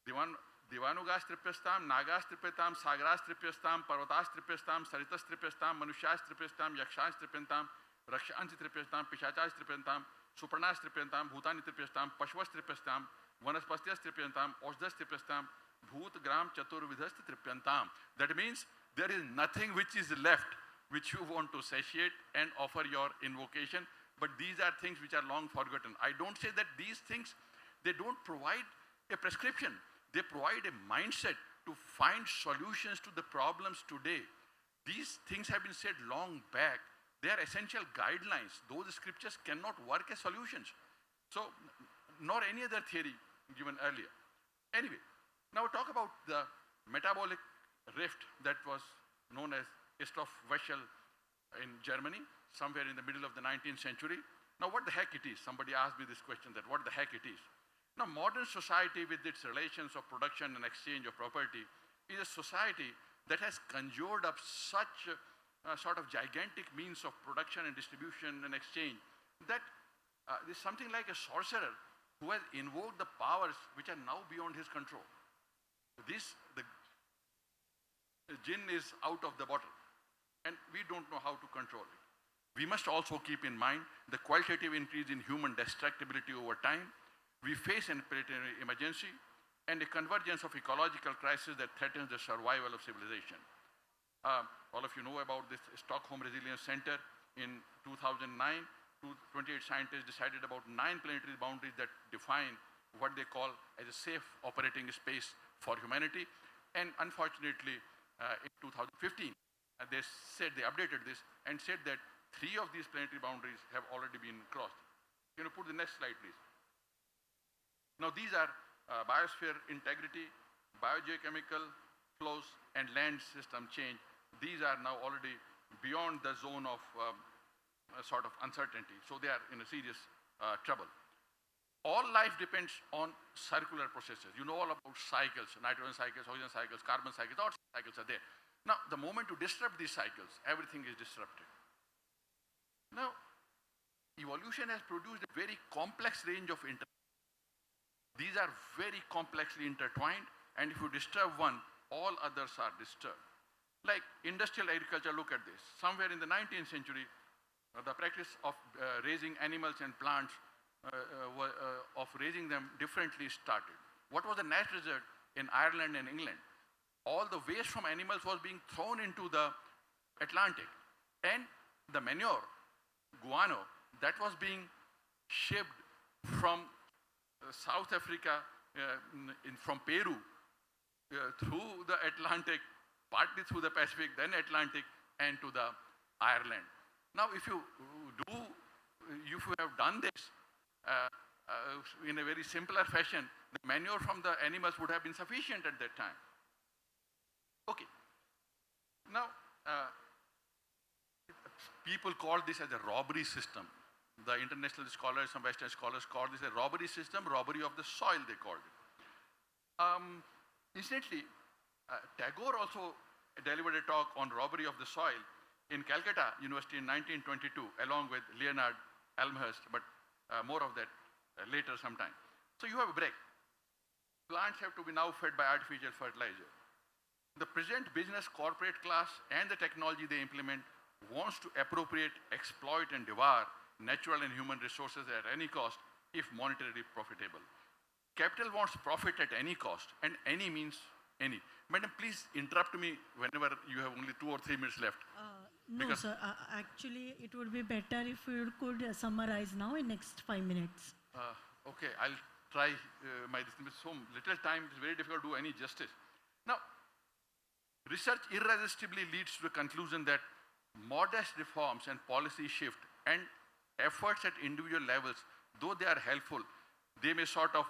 Devanugas tripyastam, nagas tripyatam, sagras tripyastam, parvatas tripyastam, saritas tripyastam, manushas tripyastam, yakshas tripyantam, rakshansi tripyastam, pishachas tripyantam, supranas tripyantam, bhutani tripyastam, pashvas tripyastam, vanaspastyas tripyantam, oshdas tripyastam, bhut gram chaturvidhas tripyantam. That means there is nothing which is left which you want to satiate and offer your invocation, but these are things which are long forgotten. I don't say that these things, they don't provide a prescription. They provide a mindset to find solutions to the problems today. These things have been said long back. They are essential guidelines. Those scriptures cannot work as solutions. So, nor any other theory given earlier. Anyway, now talk about the metabolic rift that was known as Stoffwechsel in Germany, somewhere in the middle of the 19th century. Now, what the heck it is? Somebody asked me this question, that what the heck it is. Now, modern society with its relations of production and exchange of property is a society that has conjured up such sort of gigantic means of production and distribution and exchange that there's something like a sorcerer who has invoked the powers which are now beyond his control. The jinn is out of the bottle, and we don't know how to control it. We must also keep in mind the qualitative increase in human destructibility over time. We face an planetary emergency and a convergence of ecological crisis that threatens the survival of civilization. All of you know about this Stockholm Resilience Center. In 2009, 28 scientists decided about 9 planetary boundaries that define what they call as a safe operating space for humanity. And unfortunately, in 2015, they updated this and said that 3 of these planetary boundaries have already been crossed. Can you put the next slide, please? Now, these are biosphere integrity, biogeochemical flows, and land system change. These are now already beyond the zone of sort of uncertainty. So they are in a serious trouble. All life depends on circular processes. You know all about cycles, nitrogen cycles, oxygen cycles, carbon cycles, all cycles are there. Now, the moment you disrupt these cycles, everything is disrupted. Now, evolution has produced a very complex range of These are very complexly intertwined, and if you disturb one, all others are disturbed. Like industrial agriculture, look at this. Somewhere in the 19th century, the practice of raising animals and plants, of raising them differently started. What was the net result in Ireland and England? All the waste from animals was being thrown into the Atlantic, and the manure, guano, that was being shipped from South Africa, from Peru, through the Atlantic, partly through the Pacific, then Atlantic, and to the Ireland. Now, if you have done this in a very simpler fashion, the manure from the animals would have been sufficient at that time. Okay. Now, people call this as a robbery system. The international scholars, some Western scholars call this a robbery system, robbery of the soil, they called it. Incidentally, Tagore also delivered a talk on robbery of the soil in Calcutta University in 1922, along with Leonard Elmhurst, but more of that later sometime. So you have a break. Plants have to be now fed by artificial fertilizer. The present business corporate class and the technology they implement wants to appropriate, exploit, and devour natural and human resources at any cost if monetarily profitable. Capital wants profit at any cost, and any means any. Madam, please interrupt me whenever you have only 2 or 3 minutes left. No, sir. Actually, it would be better if you could summarize now in next 5 minutes. Okay, I'll try my with so little time, it's very difficult to do any justice. Now, research irresistibly leads to the conclusion that modest reforms and policy shift and efforts at individual levels, though they are helpful, they may sort of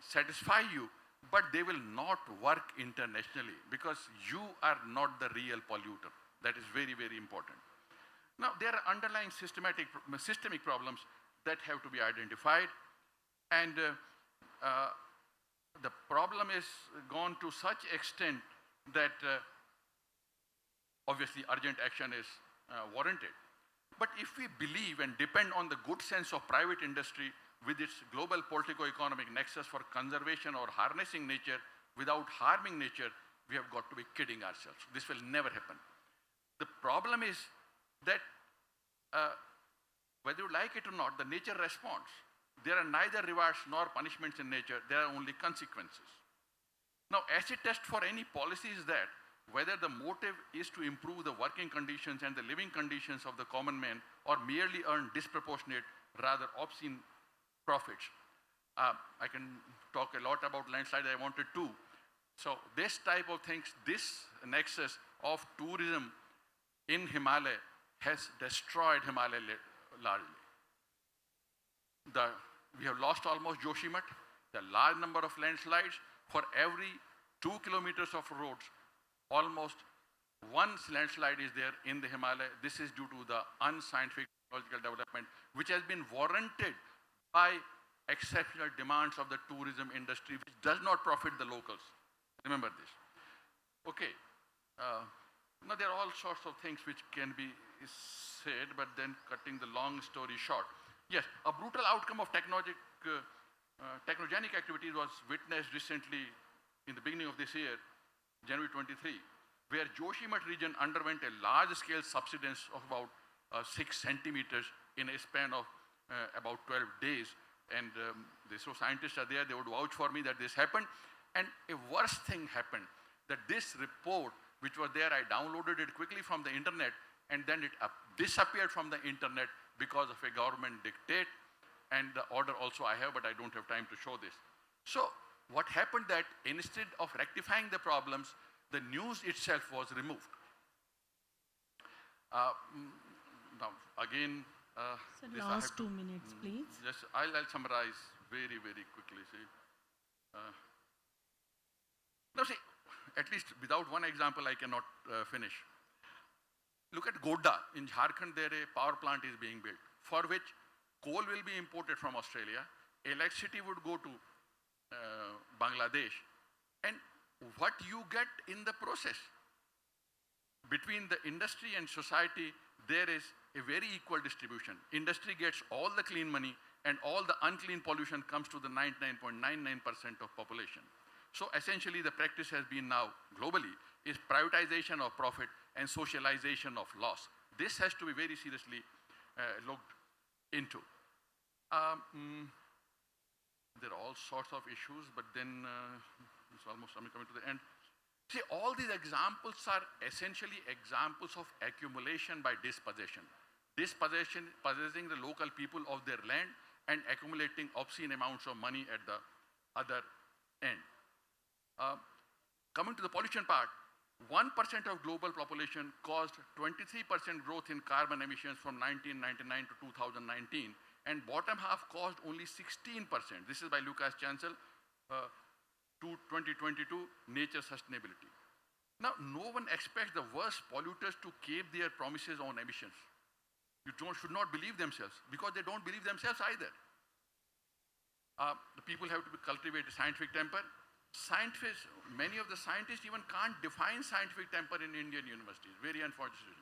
satisfy you, but they will not work internationally because you are not the real polluter. That is very, very important. Now, there are underlying systemic problems that have to be identified, and the problem is gone to such extent that obviously urgent action is warranted. But if we believe and depend on the good sense of private industry with its global politico-economic nexus for conservation or harnessing nature without harming nature, we have got to be kidding ourselves. This will never happen. The problem is that whether you like it or not, the nature responds. There are neither rewards nor punishments in nature, there are only consequences. Now, acid test for any policy is that whether the motive is to improve the working conditions and the living conditions of the common man or merely earn disproportionate, rather obscene profits. I can talk a lot about landslides, I wanted to. So this type of things, this nexus of tourism in Himalaya has destroyed Himalaya largely. We have lost almost Joshimath, the large number of landslides. For every 2 kilometers of roads, almost one landslide is there in the Himalaya. This is due to the unscientific technological development, which has been warranted by exceptional demands of the tourism industry, which does not profit the locals. Remember this. Okay. Now there are all sorts of things which can be said, but then cutting the long story short. Yes, a brutal outcome of technogenic activities was witnessed recently in the beginning of this year, January 23, where Joshimath region underwent a large-scale subsidence of about 6 centimeters in a span of about 12 days. And the ISRO scientists are there, they would vouch for me that this happened. And a worse thing happened, that this report, which was there, I downloaded it quickly from the internet, and then it disappeared from the internet because of a government dictate. And the order also I have, but I don't have time to show this. So what happened that instead of rectifying the problems, the news itself was removed. Now, again, Sir, last 2 minutes, please. Yes, I'll summarize very, very quickly. See, now see, at least without one example, I cannot finish. Look at Godda in Jharkhand. There a power plant is being built, for which coal will be imported from Australia. Electricity would go to Bangladesh, and what you get in the process between the industry and society, there is a very equal distribution. Industry gets all the clean money, and all the unclean pollution comes to the 99.99% of population. So essentially the practice has been now globally is privatization of profit and socialization of loss. This has to be very seriously looked into. There are all sorts of issues, but then it's almost coming to the end. See, all these examples are essentially examples of accumulation by dispossession. Possessing the local people of their land and accumulating obscene amounts of money at the other end. Coming to the pollution part, 1% of global population caused 23% growth in carbon emissions from 1999 to 2019, and bottom half caused only 16%. This is by Lucas Chancel, to 2022, Nature Sustainability. Now, no one expects the worst polluters to keep their promises on emissions. You should not believe themselves, because they don't believe themselves either. The people have to cultivate a scientific temper. Scientists, many of the scientists even can't define scientific temper in Indian universities, very unfortunately.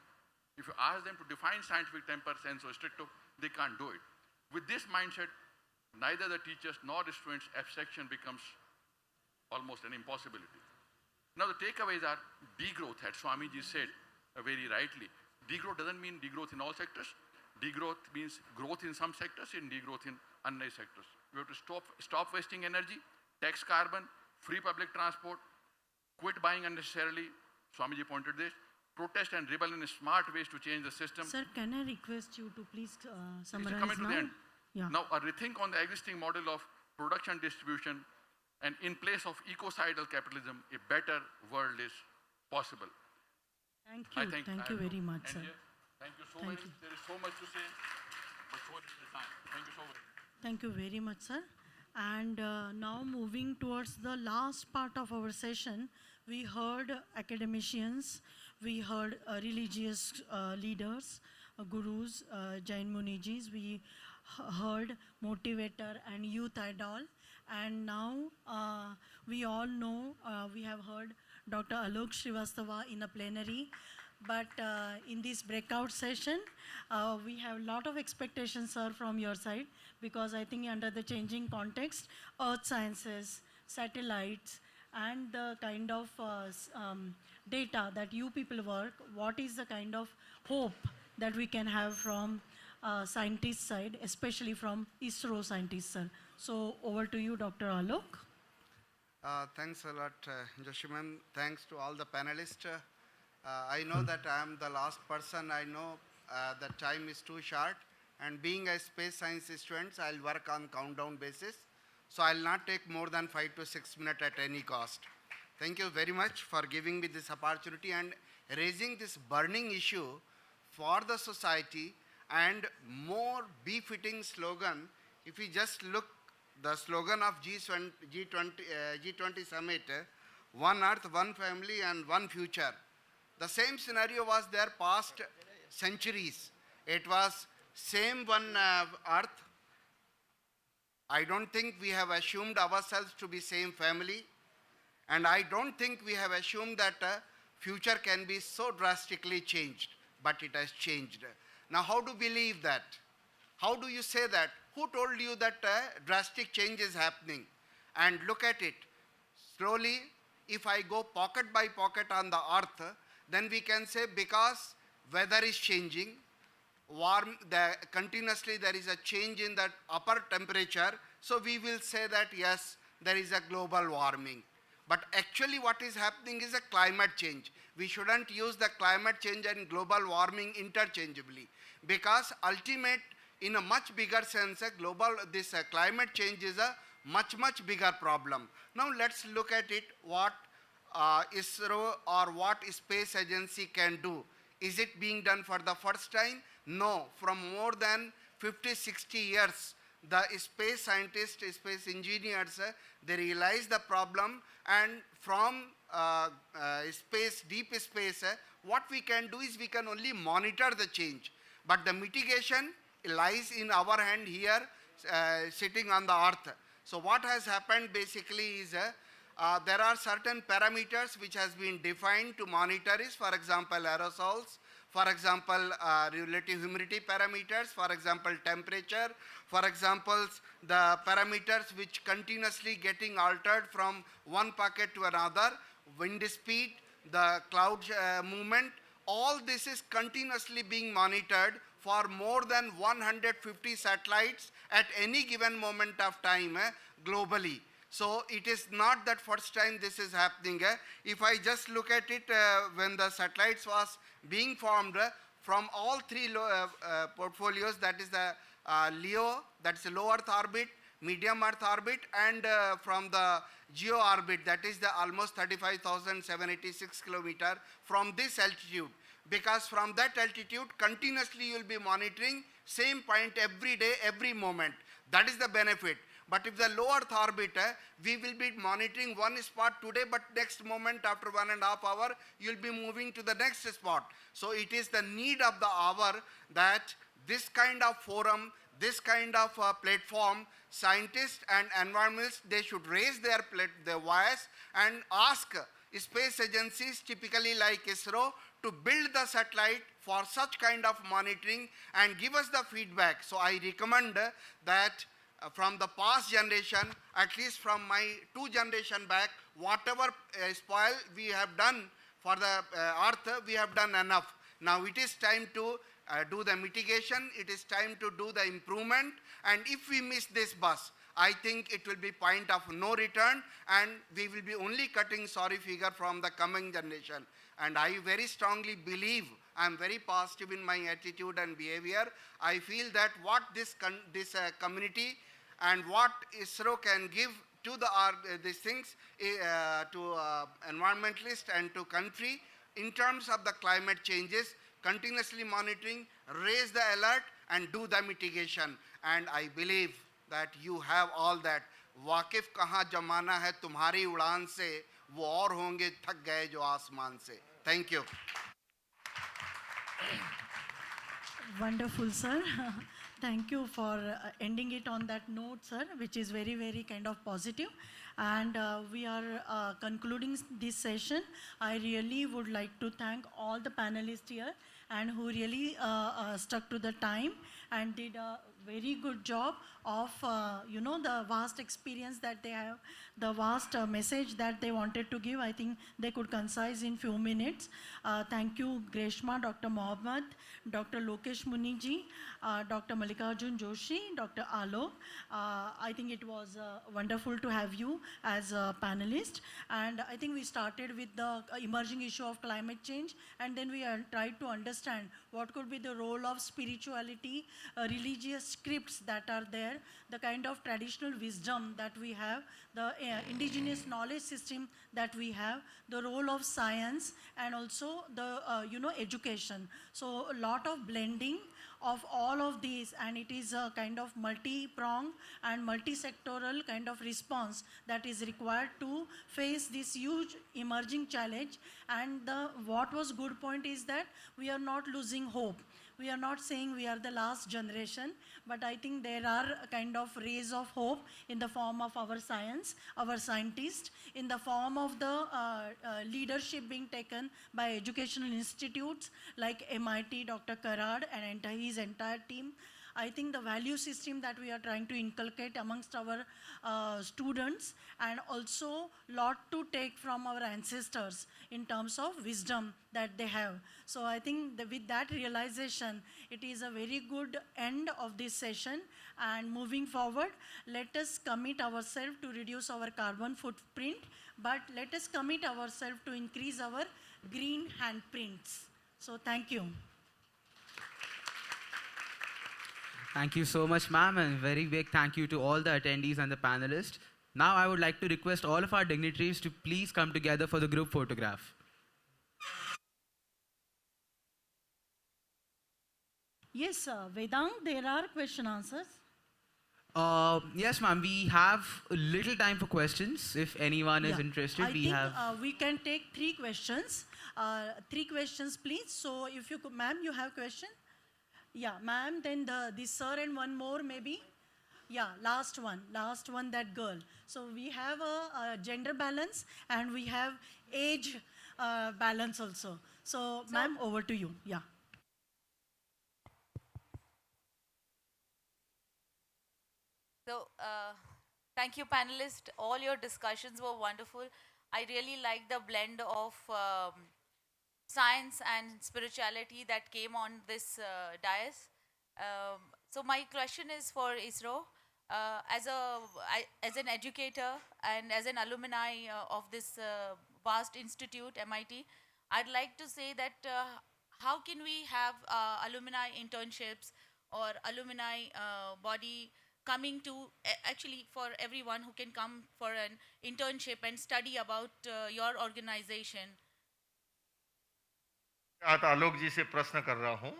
If you ask them to define scientific temper, sensu stricto, they can't do it. With this mindset, neither the teachers nor the students' abstraction becomes almost an impossibility. Now the takeaways are degrowth, as Swamiji said very rightly. Degrowth doesn't mean degrowth in all sectors. Degrowth means growth in some sectors and degrowth in unnecessary sectors. We have to stop wasting energy, tax carbon, free public transport, quit buying unnecessarily, Swamiji pointed this, protest and rebel in smart ways to change the system. Sir, can I request you to please summarize coming to now? the end. Yeah. Now, a rethink on the existing model of production distribution, and in place of ecocidal capitalism, a better world is possible. Thank you. Thank you very much, sir. Thank you so much. There is so much to say, but so little time. Thank you so much. Thank you very much, sir. And now moving towards the last part of our session, we heard academicians, we heard religious leaders, gurus, Jain Munijis, we heard motivator and youth idol. And now we all know, we have heard Dr. Alok Srivastava in a plenary. But in this breakout session, we have a lot of expectations, sir, from your side, because I think under the changing context, earth sciences, satellites, and the kind of data that you people work, what is the kind of hope that we can have from scientist side, especially from ISRO scientists, sir. So over to you, Dr. Alok. Thanks a lot, Joshi ma'am. Thanks to all the panelists. I know that I am the last person. I know the time is too short. And being a space science student, I'll work on countdown basis. So I'll not take more than 5 to 6 minutes at any cost. Thank you very much for giving me this opportunity and raising this burning issue for the society, and more befitting slogan, if we just look the slogan of G20 summit, one earth, one family and one future. The same scenario was there past centuries. It was same one earth. I don't think we have assumed ourselves to be same family, and I don't think we have assumed that future can be so drastically changed, but it has changed. Now how to believe that? How do you say that? Who told you that drastic change is happening? And look at it. Slowly, if I go pocket by pocket on the earth, then we can say because weather is changing, continuously there is a change in that upper temperature, so we will say that yes, there is a global warming. But actually what is happening is a climate change. We shouldn't use the climate change and global warming interchangeably, because ultimate, in a much bigger sense, this climate change is a much bigger problem. Now let's look at it, what ISRO or what space agency can do. Is it being done for the first time? No, from more than 50-60 years, the space scientists, space engineers, they realize the problem, and from space, deep space, what we can do is we can only monitor the change. But the mitigation lies in our hand here, sitting on the earth. So what has happened basically is there are certain parameters which has been defined to monitor is, for example, aerosols, for example, relative humidity parameters, for example, temperature, for example, the parameters which continuously getting altered from one pocket to another, wind speed, the cloud movement, all this is continuously being monitored for more than 150 satellites at any given moment of time globally. So it is not that first time this is happening. If I just look at it, when the satellites was being formed, from all three portfolios, that is the LEO, that is the low Earth orbit, medium Earth orbit, and from the geo orbit, that is the almost 35,786 kilometer from this altitude. Because from that altitude, continuously you will be monitoring same point every day, every moment. That is the benefit. But if the low Earth orbit, we will be monitoring one spot today, but next moment after 1.5 hours, you will be moving to the next spot. So it is the need of the hour that this kind of forum, this kind of platform, scientists and environmentalists, they should raise their voice and ask space agencies, typically like ISRO, to build the satellite for such kind of monitoring and give us the feedback. So I recommend that from the past generation, at least from my 2 generation back, whatever spoil we have done for the earth, we have done enough. Now it is time to do the mitigation, it is time to do the improvement, and if we miss this bus, I think it will be point of no return, and we will be only cutting sorry figure from the coming generation. And I very strongly believe, I am very positive in my attitude and behavior. I feel that what this community and what ISRO can give to these things to environmentalists and to country in terms of the climate changes, continuously monitoring, raise the alert and do the mitigation. And I believe that you have all that. वाकिफ कहाँ जमाना है तुम्हारी उड़ान से, वो और होंगे थक गए जो आसमान से. Thank you. Wonderful, sir. Thank you for ending it on that note, sir, which is very kind of positive. And we are concluding this session. I really would like to thank all the panelists here and who really stuck to the time and did a very good job of, the vast experience that they have, the vast message that they wanted to give. I think they could concise in few minutes. Thank you, Greshma, Dr. Mohammed, Dr. Lokesh Muniji, Dr. Mallikarjun Joshi, Dr. Alok. I think it was wonderful to have you as a panelist. And I think we started with the emerging issue of climate change, and then we tried to understand what could be the role of spirituality, religious scripts that are there, the kind of traditional wisdom that we have, the indigenous knowledge system that we have, the role of science, and also the education. So a lot of blending of all of these, and it is a kind of multi-pronged and multi-sectoral kind of response that is required to face this huge emerging challenge. And what was good point is that we are not losing hope. We are not saying we are the last generation, but I think there are a kind of rays of hope in the form of our science, our scientists, in the form of the leadership being taken by educational institutes like MIT, Dr. Karad and his entire team. I think the value system that we are trying to inculcate amongst our students, and also lot to take from our ancestors in terms of wisdom that they have. So I think with that realization, it is a very good end of this session. And moving forward, let us commit ourselves to reduce our carbon footprint, but let us commit ourselves to increase our green handprints. So thank you. Thank you so much, ma'am, and very big thank you to all the attendees and the panelists. Now I would like to request all of our dignitaries to please come together for the group photograph. Yes, Vedang, there are question answers. Yes, ma'am, we have a little time for questions. If anyone is interested, I we think, have... we can take 3 questions. 3 questions, please. So if you could, ma'am, you have question? Yeah, ma'am, then the sir and one more maybe. Yeah, last one, that girl. So we have a gender balance and we have age balance also. So ma'am, over to you, yeah. So, thank you, panelists. All your discussions were wonderful. I really like the blend of science and spirituality that came on this dais. So my question is for ISRO. As an educator and as an alumni of this vast institute, MIT, I'd like to say that how can we have alumni internships or alumni body coming to, actually for everyone who can come for an internship and study about your organization? आलोक जी से प्रश्न कर रहा हूं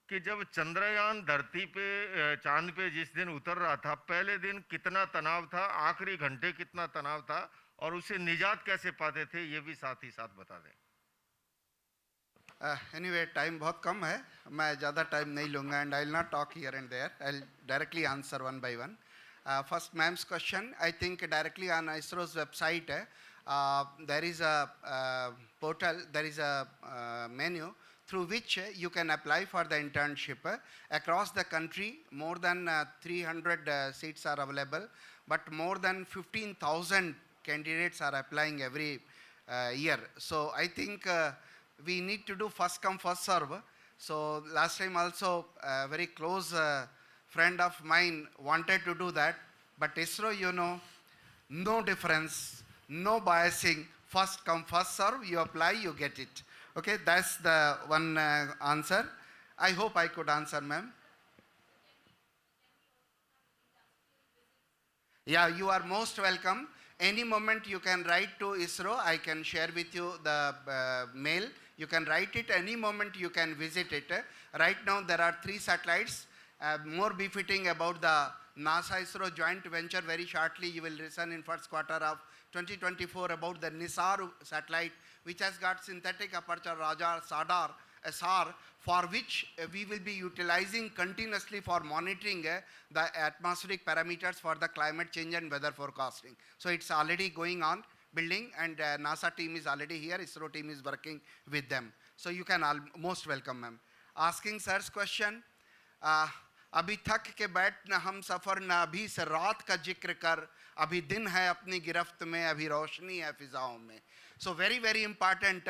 कि जब चंद्रयान धरती पे चांद पे जिस दिन उतर रहा था, पहले दिन कितना तनाव था, आखिरी घंटे कितना तनाव था, और उसे निजात कैसे पाते थे, ये भी साथ ही साथ बता दें. Anyway, time बहुत कम है, मैं ज़्यादा टाइम नहीं लूँगा, and I'll not talk here and there. I'll directly answer one by one. First, ma'am's question, I think directly on ISRO's website, there is a portal, there is a menu through which you can apply for the internship. Across the country, more than 300 seats are available, but more than 15,000 candidates are applying every year. So I think we need to do first come, first serve. So last time also a very close friend of mine wanted to do that, but ISRO, you know, no difference, no biasing, first come, first serve, you apply, you get it. Okay, that's the one answer. I hope I could answer, ma'am. Yeah, you are most welcome. Any moment you can write to ISRO, I can share with you the mail. You can write it, any moment you can visit it. Right now there are 3 satellites, more befitting about the NASA-ISRO joint venture. Very shortly you will listen in first quarter of 2024 about the NISAR satellite, which has got synthetic aperture radar SAR, for which we will be utilizing continuously for monitoring the atmospheric parameters for the climate change and weather forecasting. So it's already going on, building, and NASA team is already here, ISRO team is working with them. So you can most welcome, ma'am. Asking sir's question, अभी थक के बैठ न हम सफ़र न अभी से रात का जिक्र कर, अभी दिन है अपनी गिरफ्त में, अभी रोशनी है फिजाओं में. So very, very important,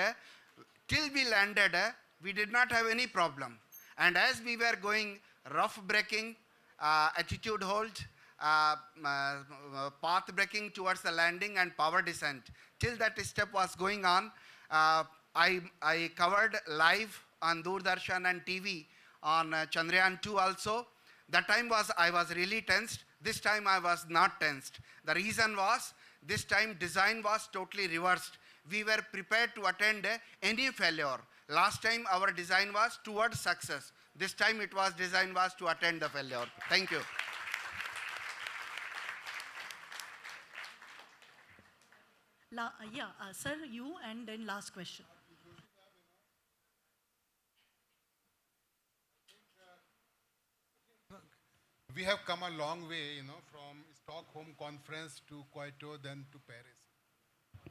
till we landed, we did not have any problem. And as we were going rough braking, attitude hold, path braking towards the landing and power descent, till that step was going on, I covered live on Doordarshan and TV on Chandrayaan 2 also. That time I was really tensed. This time I was not tensed. The reason was, this time design was totally reversed. We were prepared to attend any failure. Last time our design was towards success. This time design was to attend the failure. Thank you. Sir, you, and then last question. We have come a long way, from Stockholm conference to Kyoto, then to Paris.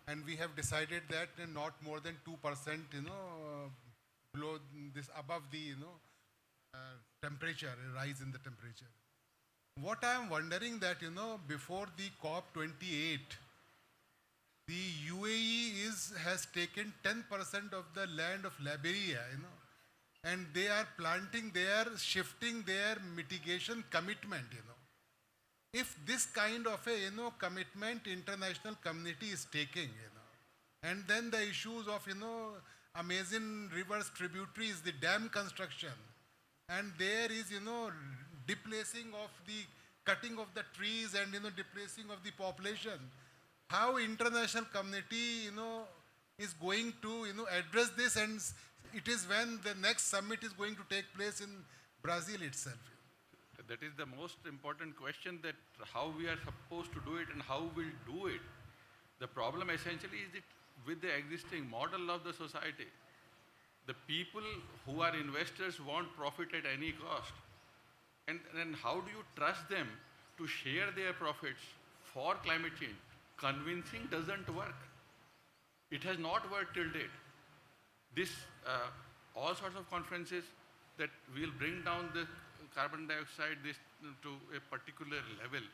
And we have decided that not more than 2%, below this, above the, temperature, rise in the temperature. What I am wondering that, before the COP28, the UAE has taken 10% of the land of Liberia, and they are shifting their mitigation commitment, If this kind of a, commitment international community is taking, and then the issues of, amazing rivers tributaries, the dam construction, and there is, displacing of the, cutting of the trees and, displacing of the population, how international community, is going to, address this, and it is when the next summit is going to take place in Brazil itself. That is the most important question, that how we are supposed to do it and how we'll do it. The problem essentially is that with the existing model of the society, the people who are investors want profit at any cost. And how do you trust them to share their profits for climate change? Convincing doesn't work. It has not worked till date. This, all sorts of conferences that will bring down the carbon dioxide to a particular level,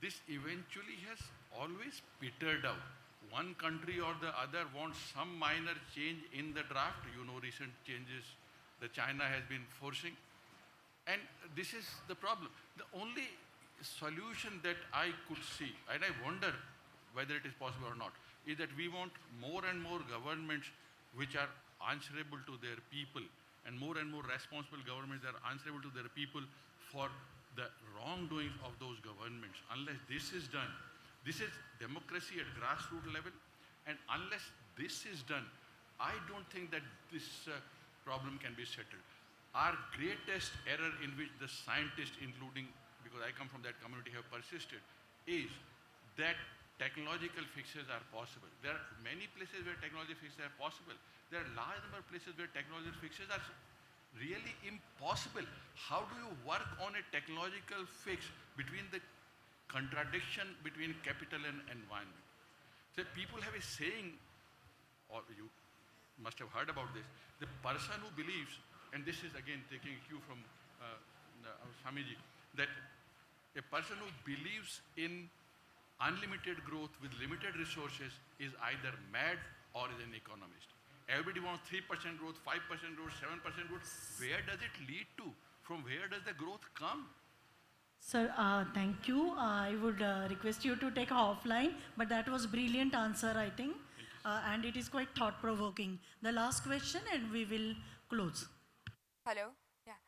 this eventually has always petered out. One country or the other wants some minor change in the draft. Recent changes that China has been forcing. And this is the problem. The only solution that I could see, and I wonder whether it is possible or not, is that we want more and more governments which are answerable to their people, and more responsible governments that are answerable to their people for the wrongdoings of those governments. Unless this is done, this is democracy at grassroots level, and unless this is done, I don't think that this problem can be settled. Our greatest error in which the scientists, including, because I come from that community, have persisted, is that technological fixes are possible. There are many places where technology fixes are possible. There are large number of places where technological fixes are really impossible. How do you work on a technological fix between the contradiction between capital and environment? So people have a saying, or you must have heard about this, the person who believes, and this is again taking a cue from Swamiji, that a person who believes in unlimited growth with limited resources is either mad or is an economist. Everybody wants 3% growth, 5% growth, 7% growth. Where does it lead to? From where does the growth come? Sir, thank you. I would request you to take offline, but that was brilliant answer, I think. And it is quite thought-provoking. The last question, and we will close. Hello. Yeah.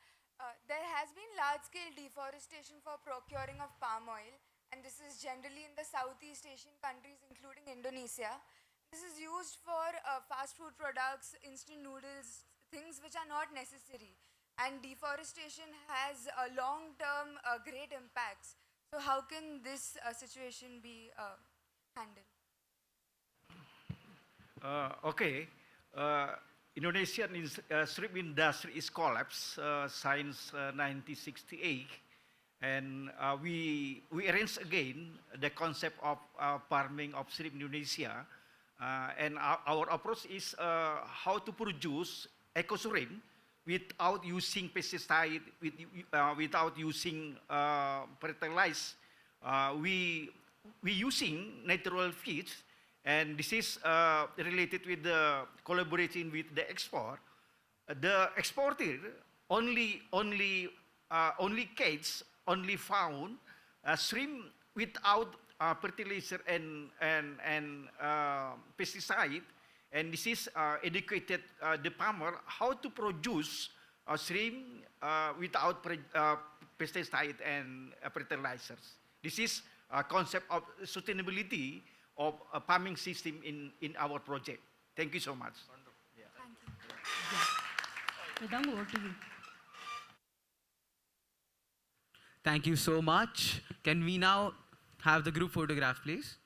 There has been large-scale deforestation for procuring of palm oil, and this is generally in the Southeast Asian countries, including Indonesia. This is used for fast food products, instant noodles, things which are not necessary. And deforestation has long-term great impacts. So how can this situation be handled? Okay. Indonesian shrimp industry is collapsed since 1968, and we arrange again the concept of farming of shrimp in Indonesia, and our approach is how to produce eco shrimp without using pesticide, without using fertilizer. We using natural feeds. And this is related with the collaboration with the export. The exporter only found shrimp without fertilizer and pesticide, And this is educated the farmer how to produce shrimp without pesticide and fertilizers. This is a concept of sustainability of a farming system in our project. Thank you so much. Vedang, over to you. Thank you so much. Can we now have the group photograph, please?